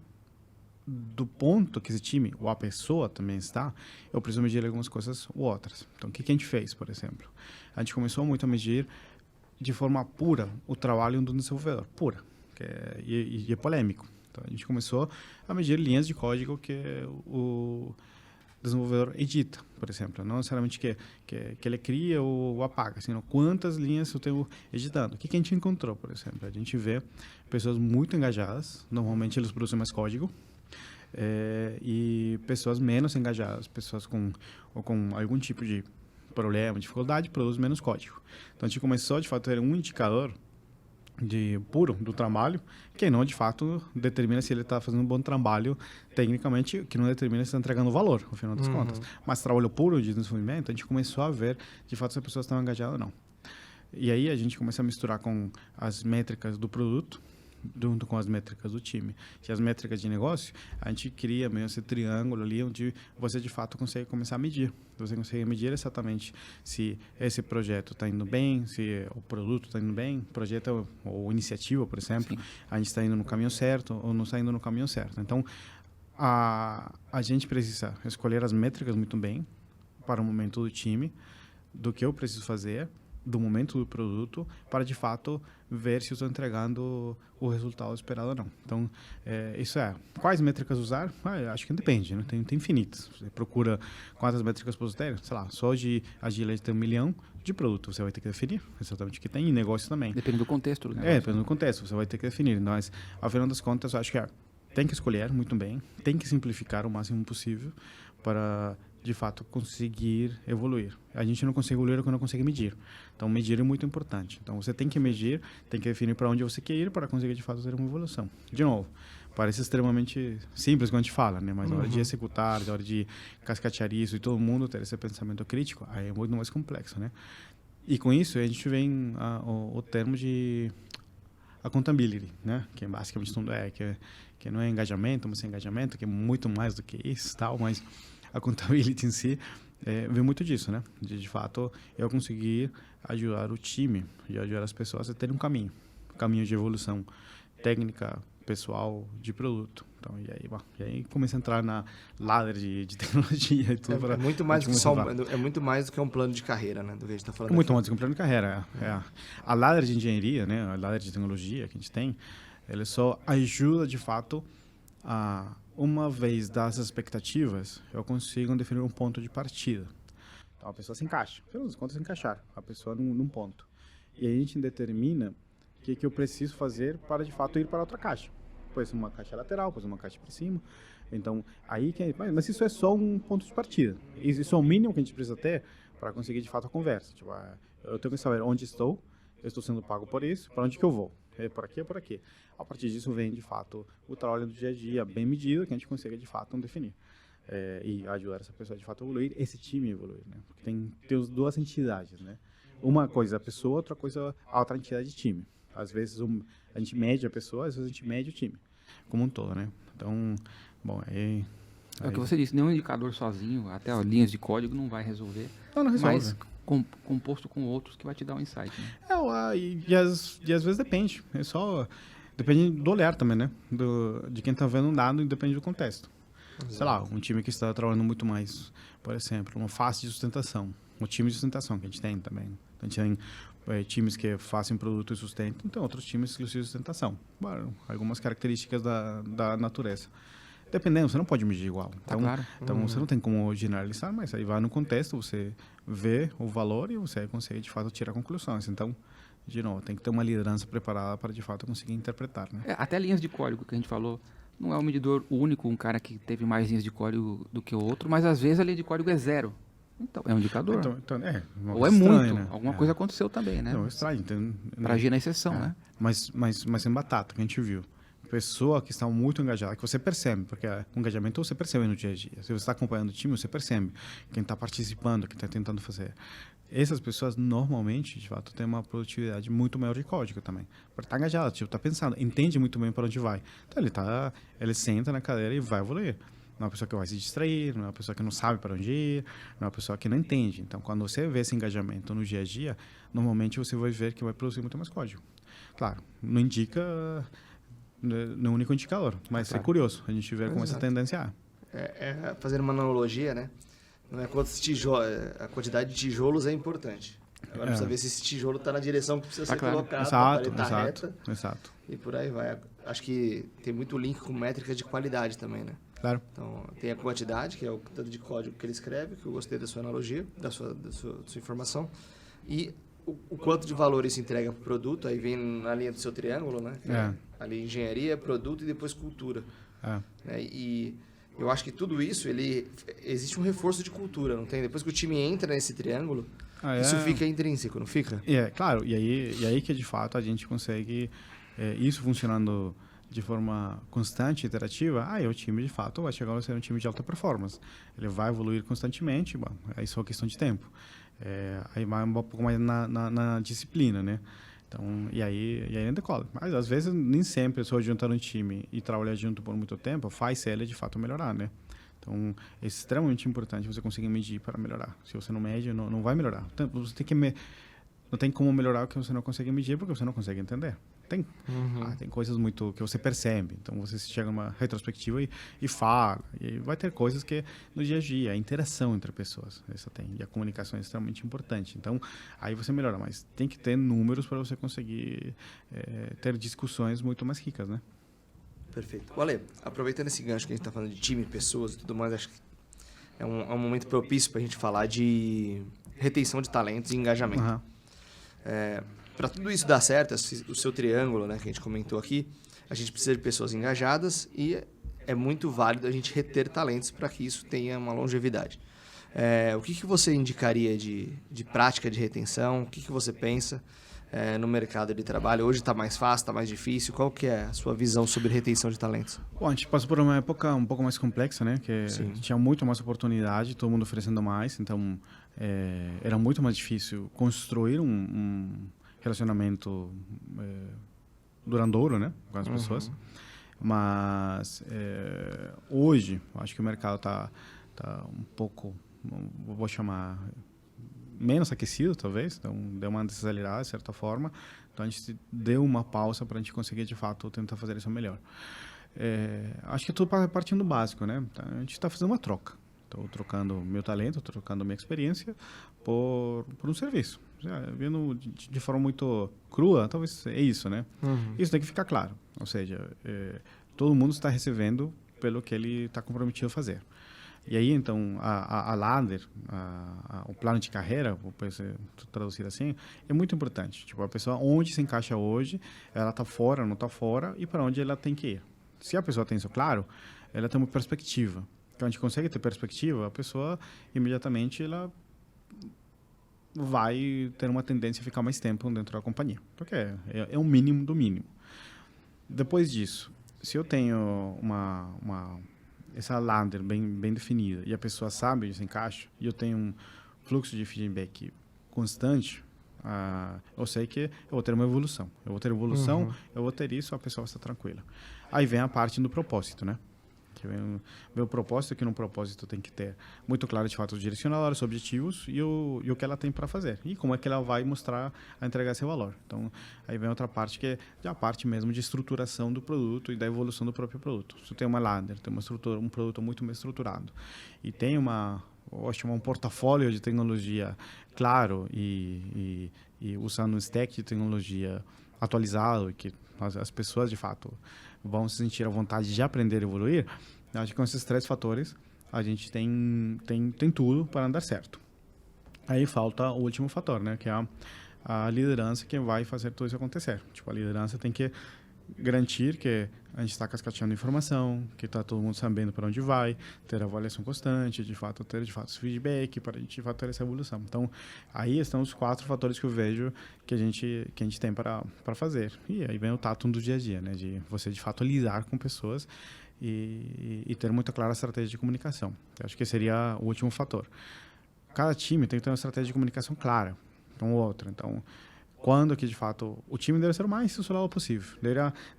do ponto que esse time, ou a pessoa também está, eu preciso medir algumas coisas ou outras. Então, o que a gente fez, por exemplo? A gente começou muito a medir de forma pura o trabalho do desenvolvedor, pura, e é polêmico. Então, a gente começou a medir linhas de código que o desenvolvedor edita, por exemplo. Não necessariamente que ele cria ou apaga, sino quantas linhas eu tenho editando. O que a gente encontrou, por exemplo? A gente vê pessoas muito engajadas, normalmente eles produzem mais código, e pessoas menos engajadas, pessoas com algum tipo de problema, dificuldade, produzem menos código. Então, a gente começou, de fato, a ter um indicador puro do trabalho, que não, de fato, determina se ele está fazendo um bom trabalho tecnicamente, que não determina se está entregando valor, no final das contas. Mas trabalho puro de desenvolvimento, a gente começou a ver, de fato, se as pessoas estão engajadas ou não. E aí, a gente começou a misturar com as métricas do produto, junto com as métricas do time. E as métricas de negócio, a gente cria meio esse triângulo ali, onde você, de fato, consegue começar a medir. Você consegue medir exatamente se esse projeto está indo bem, se o produto está indo bem, projeto ou iniciativa, por exemplo, a gente está indo no caminho certo ou não está indo no caminho certo. Então, a gente precisa escolher as métricas muito bem para o momento do time, do que eu preciso fazer, do momento do produto, para de fato ver se eu estou entregando o resultado esperado ou não. Então, isso quais métricas usar? Acho que depende, né? Tem infinitas. Você procura quantas métricas você ter, sei lá, só de Agility tem 1 milhão de produtos, você vai ter que definir exatamente o que tem, e negócio também. Depende do contexto. Depende do contexto, você vai ter que definir. Mas, ao final das contas, eu acho que tem que escolher muito bem, tem que simplificar o máximo possível para, de fato, conseguir evoluir. A gente não consegue evoluir quando não consegue medir. Então, medir é muito importante. Então, você tem que medir, tem que definir para onde você quer ir para conseguir, de fato, ter uma evolução. De novo, parece extremamente simples quando a gente fala, né? Mas na hora de executar, na hora de cascatear isso e todo mundo ter esse pensamento crítico, aí é muito mais complexo, né? E com isso, a gente vem o termo de accountability, né? Que basicamente tudo que não é engajamento, mas é engajamento, que é muito mais do que isso, tal, mas a accountability em si vem muito disso, né? De fato, eu conseguir ajudar o time e ajudar as pessoas a terem um caminho de evolução técnica, pessoal, de produto. Então, e aí começa a entrar na ladder de tecnologia e tudo. É muito mais do que um plano de carreira, né? Do que a gente está falando. É muito mais do que um plano de carreira. A ladder de engenharia, né? A ladder de tecnologia que a gente tem, ele só ajuda, de fato, uma vez das expectativas, eu consigo definir um ponto de partida. Então, a pessoa se encaixa. Afinal das contas, se encaixar. A pessoa num ponto. E aí a gente determina o que eu preciso fazer para, de fato, ir para outra caixa. Pode ser uma caixa lateral, pode ser uma caixa para cima. Então, mas isso é só um ponto de partida. Isso é o mínimo que a gente precisa ter para conseguir, de fato, a conversa. Tipo, eu tenho que saber onde estou, eu estou sendo pago por isso, para onde que eu vou. É por aqui, é por aqui. A partir disso vem, de fato, o trabalho do dia a dia bem medido, que a gente consegue, de fato, definir. E ajudar essa pessoa, de fato, a evoluir, esse time a evoluir, né? Porque tem as duas entidades, né? Uma coisa é a pessoa, outra coisa a outra entidade de time. Às vezes a gente mede a pessoa, às vezes a gente mede o time, como um todo, né? Então, bom, É o que você disse, nenhum indicador sozinho, até linhas de código não vai resolver. Não resolve. Mas composto com outros que vai te dar um insight, né? E às vezes depende. Depende do olhar também, né? De quem está vendo um dado e depende do contexto. Exato. Sei lá, um time que está trabalhando muito mais, por exemplo, uma face de sustentação. Um time de sustentação que a gente tem também. A gente tem times que fazem produto e sustentam, então outros times exclusivos de sustentação. Algumas características da natureza. Dependendo, você não pode medir igual. Então, claro. Então você não tem como generalizar, mas aí vai no contexto, você vê o valor e você consegue, de fato, tirar conclusões. Então, de novo, tem que ter uma liderança preparada para, de fato, conseguir interpretar, né? Até linhas de código que a gente falou, não é um medidor único, um cara que teve mais linhas de código do que o outro, mas às vezes a linha de código é 0. Então, é um indicador. Ou é estranho, muito. Né? Alguma coisa aconteceu também, né? Não, é estranho. Para agir na exceção, né? Mas em batata, que a gente viu. Pessoa que está muito engajada, que você percebe, porque o engajamento você percebe no dia a dia. Se você está acompanhando o time, você percebe quem está participando, quem está tentando fazer. Essas pessoas, normalmente, de fato, têm uma produtividade muito maior de código também. Porque está engajado, tipo, está pensando, entende muito bem para onde vai. Então, ele senta na cadeira e vai evoluir. Não é uma pessoa que vai se distrair, não é uma pessoa que não sabe para onde ir, não é uma pessoa que não entende. Então, quando você vê esse engajamento no dia a dia, normalmente você vai ver que vai produzir muito mais código. Claro, não indica no único indicador, mas é curioso a gente ver como essa tendência fazendo uma analogia, né? Não é quantos tijolos, a quantidade de tijolos é importante. Agora precisa ver se esse tijolo está na direção que precisa ser colocado, exato. E por aí vai. Acho que tem muito link com métricas de qualidade também, né? Claro. Então, tem a quantidade, que é o tanto de código que ele escreve, que eu gostei da sua analogia, da sua informação, e o quanto de valor isso entrega para o produto, aí vem na linha do seu triângulo, né? Ali engenharia, produto e depois cultura. E eu acho que tudo isso, existe um reforço de cultura, não tem? Depois que o time entra nesse triângulo, isso fica intrínseco, não fica? Claro. E aí que, de fato, a gente consegue isso funcionando de forma constante, iterativa, o time, de fato, vai chegar a ser um time de alta performance. Ele vai evoluir constantemente, é só questão de tempo. Aí vai um pouco mais na disciplina, né? Então, e aí decola. Mas, às vezes, nem sempre só juntar um time e trabalhar junto por muito tempo faz ele, de fato, melhorar, né? Então, é extremamente importante você conseguir medir para melhorar. Se você não mede, não vai melhorar. Então, você tem que não tem como melhorar o que você não consegue medir, porque você não consegue entender. Tem coisas muito que você percebe. Então, você chega numa retrospectiva e fala. E vai ter coisas que, no dia a dia, a interação entre pessoas, isso tem. E a comunicação é extremamente importante. Então, aí você melhora. Mas tem que ter números para você conseguir ter discussões muito mais ricas, né? Perfeito. Ale, aproveitando esse gancho que a gente está falando de time, pessoas e tudo mais, acho que é um momento propício para a gente falar de retenção de talentos e engajamento. Para tudo isso dar certo, o seu triângulo, né, que a gente comentou aqui, a gente precisa de pessoas engajadas e é muito válido a gente reter talentos para que isso tenha uma longevidade. O que você indicaria de prática de retenção? O que você pensa no mercado de trabalho? Hoje está mais fácil, está mais difícil? Qual que é a sua visão sobre retenção de talentos? Bom, a gente passou por uma época um pouco mais complexa, né? Que tinha muito mais oportunidade, todo mundo oferecendo mais, então era muito mais difícil construir um relacionamento duradouro, né, com as pessoas. Mas hoje, acho que o mercado tá um pouco, vou chamar, menos aquecido, talvez. Então, deu uma desacelerada, de certa forma. Então, a gente deu uma pausa para a gente conseguir, de fato, tentar fazer isso melhor. Acho que tudo partindo do básico, né? Então, a gente está fazendo uma troca. Estou trocando meu talento, estou trocando minha experiência por um serviço. Vendo de forma muito crua, talvez é isso, né? Isso tem que ficar claro. Ou seja, todo mundo está recebendo pelo que ele está comprometido a fazer. E aí, então, a ladder, o plano de carreira, vou traduzir assim, é muito importante. Tipo, a pessoa onde se encaixa hoje, ela está fora, não está fora, e para onde ela tem que ir. Se a pessoa tem isso claro, ela tem uma perspectiva. Então, a gente consegue ter perspectiva, a pessoa, imediatamente, ela vai ter uma tendência a ficar mais tempo dentro da companhia. Porque é o mínimo do mínimo. Depois disso, se eu tenho essa ladder bem definida e a pessoa sabe onde se encaixa e eu tenho um fluxo de feedback constante, eu sei que eu vou ter uma evolução. Eu vou ter evolução, eu vou ter isso, a pessoa vai estar tranquila. Aí vem a parte do propósito, né? Que vem o propósito, que no propósito tem que ter muito claro, de fato, direcionar os objetivos e o que ela tem para fazer. E como é que ela vai mostrar a entregar esse valor. Então, aí vem outra parte, que é a parte mesmo de estruturação do produto e da evolução do próprio produto. Se tem uma ladder, tem uma estrutura, um produto muito bem estruturado e tem um portfólio de tecnologia claro e usando um stack de tecnologia atualizado e que as pessoas, de fato, vão se sentir à vontade de aprender e evoluir, acho que com esses 3 fatores a gente tem tudo para andar certo. Aí falta o último fator, né, que é a liderança que vai fazer tudo isso acontecer. Tipo, a liderança tem que garantir que a gente está cascateando informação, que está todo mundo sabendo para onde vai, ter avaliação constante, ter esse feedback para a gente, de fato, ter essa evolução. Então, aí estão os 4 fatores que eu vejo que a gente tem para fazer. E aí vem o tato do dia a dia, né? De você, de fato, lidar com pessoas e ter muito clara a estratégia de comunicação. Eu acho que seria o último fator. Cada time tem que ter uma estratégia de comunicação clara, um ou outro. Então, quando que, de fato, o time deve ser o mais estruturado possível.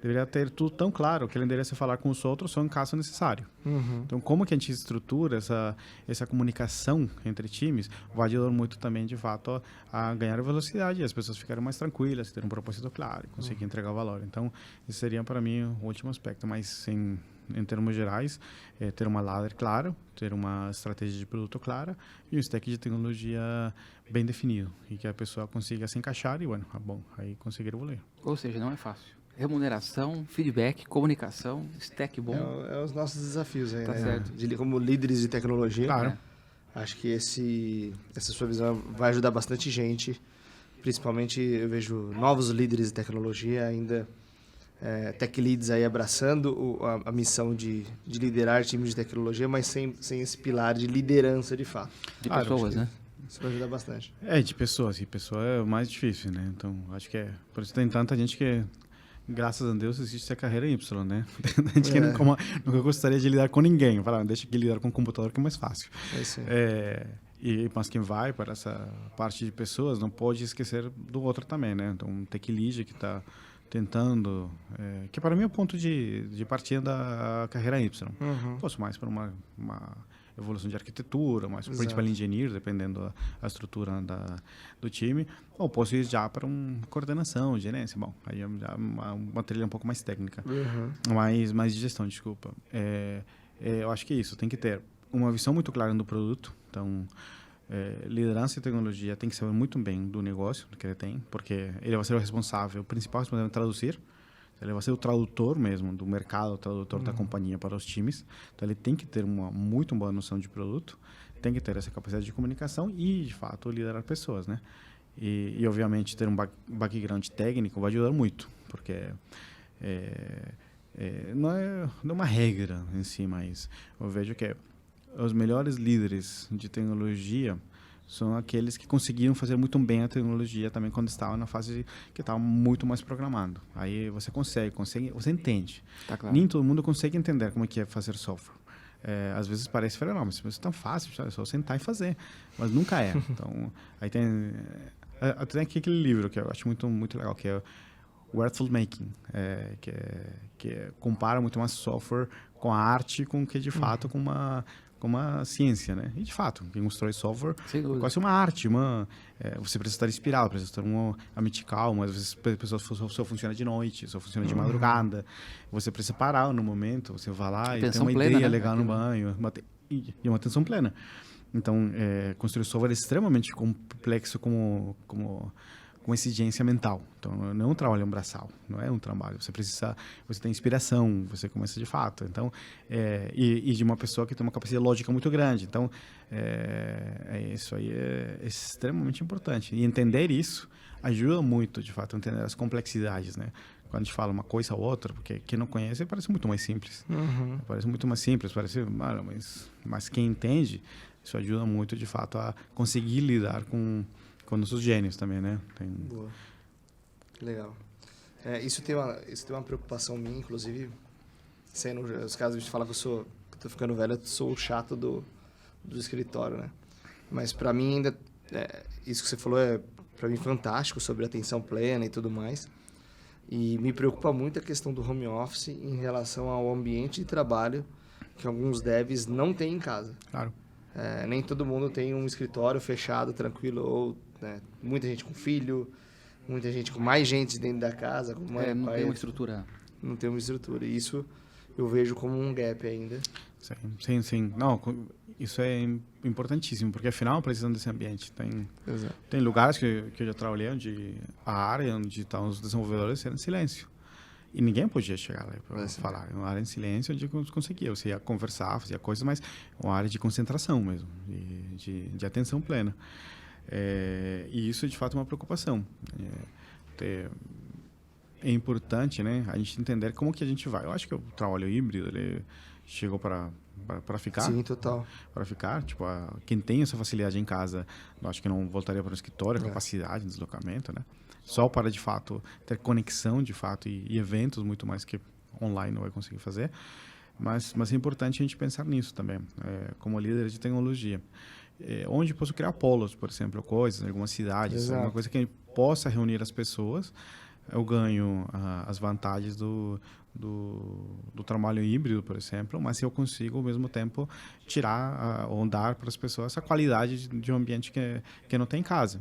Deveria ter tudo tão claro que ele deveria se falar com os outros só em caso necessário. Então, como que a gente estrutura essa comunicação entre times vai ajudar muito também, de fato, a ganhar velocidade e as pessoas ficarem mais tranquilas, ter um propósito claro, conseguir entregar o valor. Então, esse seria, para mim, o último aspecto. Mas, em termos gerais, ter uma ladder clara, ter uma estratégia de produto clara e um stack de tecnologia bem definido e que a pessoa consiga se encaixar e, aí conseguir evoluir. Ou seja, não é fácil. Remuneração, feedback, comunicação, stack bom. É os nossos desafios aí, tá né? certo. Como líderes de tecnologia. Claro. Acho que essa sua visão vai ajudar bastante gente. Principalmente, eu vejo novos líderes de tecnologia ainda tech leads aí abraçando a missão de liderar times de tecnologia, mas sem esse pilar de liderança de fato. De pessoas, né? Isso vai ajudar bastante. De pessoas. E pessoa é o mais difícil, né? Então, acho que por isso tem tanta gente que, graças a Deus, existe a carreira Y, né? Tem gente que nunca gostaria de lidar com ninguém. Falar, deixa que lidar com o computador que é mais fácil. Mas quem vai para essa parte de pessoas não pode esquecer do outro também, né? Então, um tech lead que está tentando, que para mim é o ponto de partida da carreira Y. Posso mais para uma evolução de arquitetura, mais principal engineer, dependendo da estrutura do time, ou posso ir já para uma coordenação, gerência. Bom, aí é uma trilha um pouco mais técnica, mais de gestão, desculpa. Eu acho que é isso, tem que ter uma visão muito clara do produto. Então, liderança e tecnologia tem que saber muito bem do negócio que ele tem, porque ele vai ser o principal responsável em traduzir. Ele vai ser o tradutor mesmo do mercado, o tradutor da companhia para os times. Então, ele tem que ter uma muito boa noção de produto, tem que ter essa capacidade de comunicação e, de fato, liderar pessoas, né? E obviamente, ter um background técnico vai ajudar muito, porque não é uma regra em si, mas eu vejo que os melhores líderes de tecnologia são aqueles que conseguiram fazer muito bem a tecnologia também quando estavam na fase que estava muito mais programado. Aí você consegue, você entende. Tá claro. Nem todo mundo consegue entender como é que é fazer software. Às vezes parece, não, mas isso é tão fácil, é só sentar e fazer. Mas nunca é. Então, aí tem aqui aquele livro que eu acho muito, muito legal, que é o Artful Making, que compara muito mais software com a arte, com que de fato com uma ciência, né? E de fato, quem constrói software é quase uma arte, você precisa estar inspirado, precisa estar uma mente calma, às vezes a pessoa só funciona de noite, só funciona de madrugada, você precisa parar no momento, você vai lá e tem uma plena, ideia né? legal no banho, e uma atenção plena. Então, construir software é extremamente complexo como exigência mental. Então, não é um trabalho braçal, não é um trabalho. Você tem inspiração, você começa de fato. Então, e de uma pessoa que tem uma capacidade lógica muito grande. Então, isso aí é extremamente importante. E entender isso ajuda muito, de fato, a entender as complexidades, né? Quando a gente fala uma coisa ou outra, porque quem não conhece parece muito mais simples. Parece muito mais simples, mas quem entende, isso ajuda muito, de fato, a conseguir lidar com nossos gênios também, né? Boa. Legal. Isso tem uma preocupação minha, inclusive, sendo os casos de falar que eu tô ficando velho, eu sou o chato do escritório, né? Mas para mim ainda, isso que você falou é para mim fantástico, sobre atenção plena e tudo mais. E me preocupa muito a questão do home office em relação ao ambiente de trabalho que alguns devs não têm em casa. Claro. Nem todo mundo tem um escritório fechado, tranquilo, ou muita gente com filho, muita gente com mais gente dentro da casa. Com mãe, não pai, tem uma estrutura. Não tem uma estrutura. E isso eu vejo como um gap ainda. Sim. Não, isso é importantíssimo, porque afinal precisam desse ambiente. Tem lugares que eu já trabalhei onde a área onde estão os desenvolvedores era em silêncio. E ninguém podia chegar lá para falar. Uma área em silêncio onde conseguia. Você ia conversar, fazia coisas, mas uma área de concentração mesmo, de atenção plena. E isso, de fato, é uma preocupação. É importante, né, a gente entender como que a gente vai. Eu acho que o trabalho híbrido ele chegou para ficar. Sim, total. Para ficar. Tipo, quem tem essa facilidade em casa, eu acho que não voltaria para o escritório, capacidade de deslocamento, né? Só para, de fato, ter conexão, de fato, e eventos muito mais que online não vai conseguir fazer. Mas é importante a gente pensar nisso também, como líder de tecnologia. Onde posso criar polos, por exemplo, coisas em algumas cidades, uma coisa que possa reunir as pessoas. Eu ganho as vantagens do trabalho híbrido, por exemplo, mas eu consigo, ao mesmo tempo, tirar ou dar para as pessoas essa qualidade de um ambiente que não tem em casa.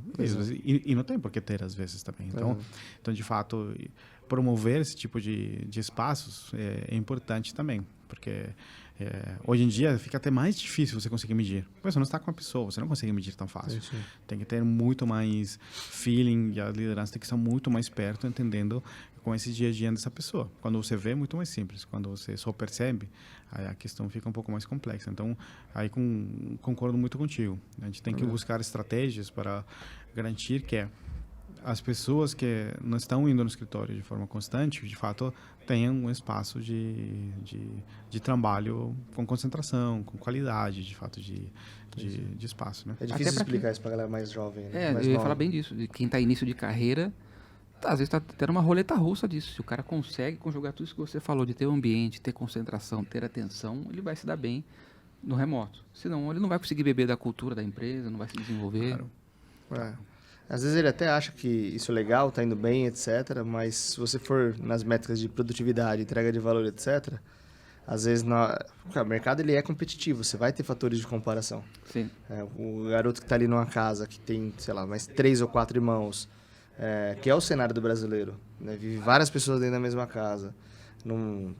E não tem por que ter, às vezes, também. Então, de fato, promover esse tipo de espaços é importante também, porque hoje em dia fica até mais difícil você conseguir medir. Você não está com a pessoa, você não consegue medir tão fácil. Tem que ter muito mais feeling, e a liderança tem que estar muito mais perto, entendendo com esse dia a dia dessa pessoa. Quando você vê, é muito mais simples. Quando você só percebe, aí a questão fica um pouco mais complexa. Então, aí concordo muito contigo. A gente tem que buscar estratégias para garantir que as pessoas que não estão indo no escritório de forma constante, de fato, tenham um espaço de trabalho com concentração, com qualidade, de fato, de espaço, né? É difícil explicar isso pra galera mais jovem, né? Eu ia falar bem disso, de quem está início de carreira, às vezes está tendo uma roleta russa disso. Se o cara consegue conjugar tudo isso que você falou, de ter um ambiente, ter concentração, ter atenção, ele vai se dar bem no remoto. Senão, ele não vai conseguir beber da cultura da empresa, não vai se desenvolver. Claro. Às vezes ele até acha que isso é legal, tá indo bem, etc. Mas se você for nas métricas de produtividade, entrega de valor, etc., às vezes o mercado ele é competitivo, você vai ter fatores de comparação. Sim. O garoto que está ali numa casa que tem, sei lá, mais 3 ou 4 irmãos, que é o cenário do brasileiro, né? Vive várias pessoas dentro da mesma casa, num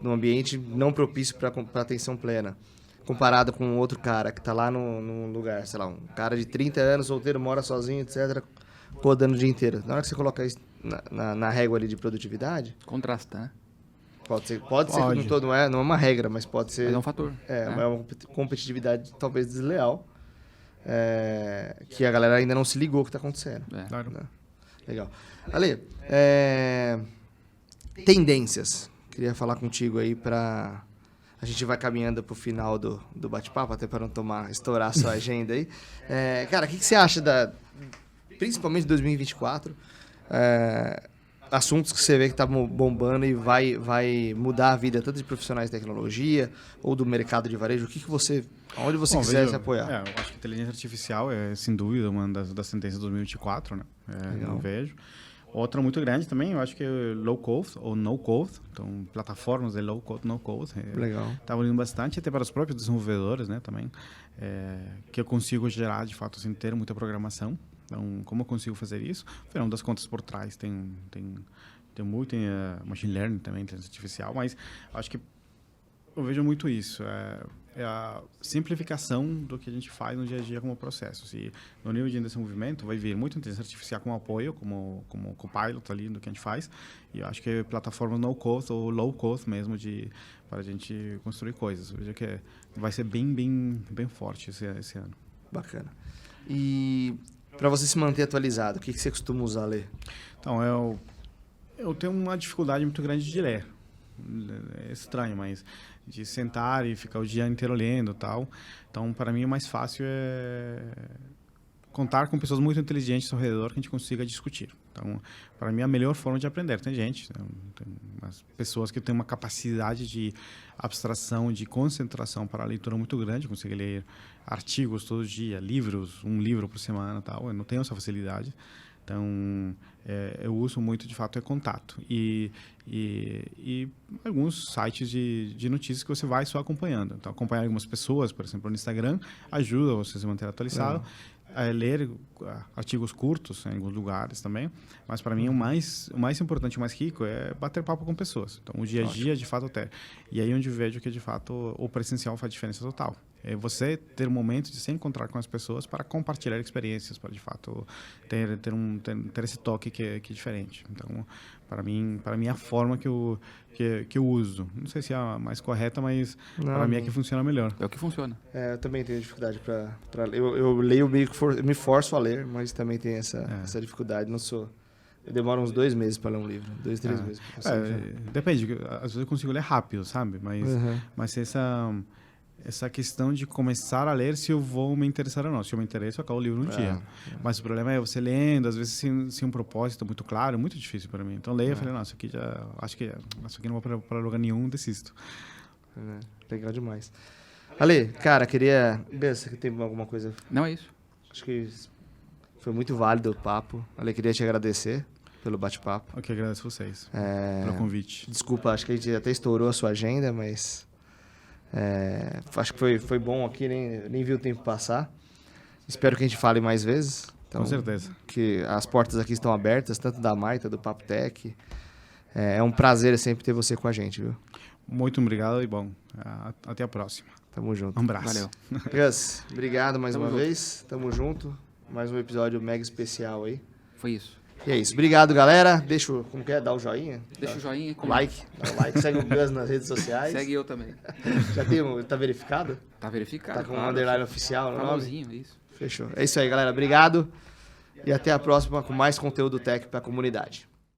ambiente não propício para atenção plena. Comparado com outro cara que está lá num lugar, sei lá, um cara de 30 anos, solteiro, mora sozinho, etc., rodando o dia inteiro. Na hora que você coloca isso na régua ali de produtividade... Contrastar. Pode ser que não é uma regra, mas pode ser... Mas é um fator. É uma competitividade talvez desleal, que a galera ainda não se ligou o que está acontecendo. Claro. Né? Legal. Ale, tendências. Queria falar contigo aí para... A gente vai caminhando para o final do bate-papo, até para não estourar a sua agenda aí. Cara, o que você acha principalmente 2024, assuntos que você vê que tá bombando e vai mudar a vida tanto de profissionais de tecnologia ou do mercado de varejo? Onde você quiser se apoiar? Eu acho que a inteligência artificial é, sem dúvida, uma das tendências de 2024, né? Eu vejo. Outra muito grande também, eu acho que é low code ou no code, então plataformas de low code, no code. Legal. Está indo bastante, até para os próprios desenvolvedores, né, também, que eu consigo gerar, de fato, sem ter muita programação. Então, como eu consigo fazer isso? Afinal das contas, por trás tem muito machine learning também, inteligência artificial, mas acho que eu vejo muito isso. É a simplificação do que a gente faz no dia a dia como processo. Se no nível de desenvolvimento vai vir muita inteligência artificial como apoio, como copilot ali do que a gente faz. E eu acho que plataforma no code ou low code mesmo para a gente construir coisas. Eu vejo que vai ser bem forte esse ano. Bacana. E para você se manter atualizado, o que você costuma usar, Lê? Então, eu tenho uma dificuldade muito grande de ler. É estranho, mas de sentar e ficar o dia inteiro lendo e tal. Então, para mim, o mais fácil é contar com pessoas muito inteligentes ao redor que a gente consiga discutir. Então, para mim, a melhor forma de aprender. Tem gente, tem umas pessoas que têm uma capacidade de abstração, de concentração para a leitura muito grande, conseguem ler artigos todo dia, livros, um livro por semana e tal. Eu não tenho essa facilidade. Então, eu uso muito, de fato, contato. E alguns sites de notícias que você vai só acompanhando. Então, acompanhar algumas pessoas, por exemplo, no Instagram, ajuda você a se manter atualizado. Ler artigos curtos em alguns lugares também. Mas, para mim, o mais importante, o mais rico é bater papo com pessoas. Então, o dia a dia, de fato, até. E aí onde eu vejo que, de fato, o presencial faz diferença total. É você ter um momento de se encontrar com as pessoas para compartilhar experiências, para de fato ter esse toque que é diferente. Então, para mim é a forma que eu uso. Não sei se é a mais correta, mas para mim é que funciona melhor. É o que funciona. Eu também tenho dificuldade para ler. Eu leio meio que me forço a ler, mas também tenho essa dificuldade. Eu demoro uns 2 meses para ler um livro, 2, 3 meses. Depende. Às vezes eu consigo ler rápido, sabe? Mas essa questão de começar a ler se eu vou me interessar ou não. Se eu me interesso, eu acabo o livro no dia. Mas o problema é você lendo, às vezes sem um propósito muito claro, é muito difícil para mim. Então leio e falei, não, isso aqui isso aqui não vai para lugar nenhum, desisto. Legal demais. Ale, cara, você tem alguma coisa? Não, é isso. Acho que foi muito válido o papo. Ale, queria te agradecer pelo bate-papo. Eu que agradeço vocês pelo convite. Desculpa, acho que a gente até estourou a sua agenda, mas... acho que foi bom aqui, nem vi o tempo passar. Espero que a gente fale mais vezes. Então, com certeza. Que as portas aqui estão abertas, tanto da Maita, do Papo Tech. É um prazer sempre ter você com a gente, viu? Muito obrigado e bom, até a próxima. Tamo junto. Um abraço. Valeu. Gus, obrigado mais uma junto. vez. Tamo junto. Mais um episódio mega especial aí. Foi isso. E é isso. Obrigado, galera. Como que é? Dá o joinha? Deixa o joinha. Like. Dá o like. Segue o Gus nas redes sociais. Segue eu também. Tá verificado? Tá verificado. Tá com um underline oficial no nome? Famosinho, isso. Fechou. É isso aí, galera. Obrigado. E e até a próxima com mais conteúdo tech para a comunidade.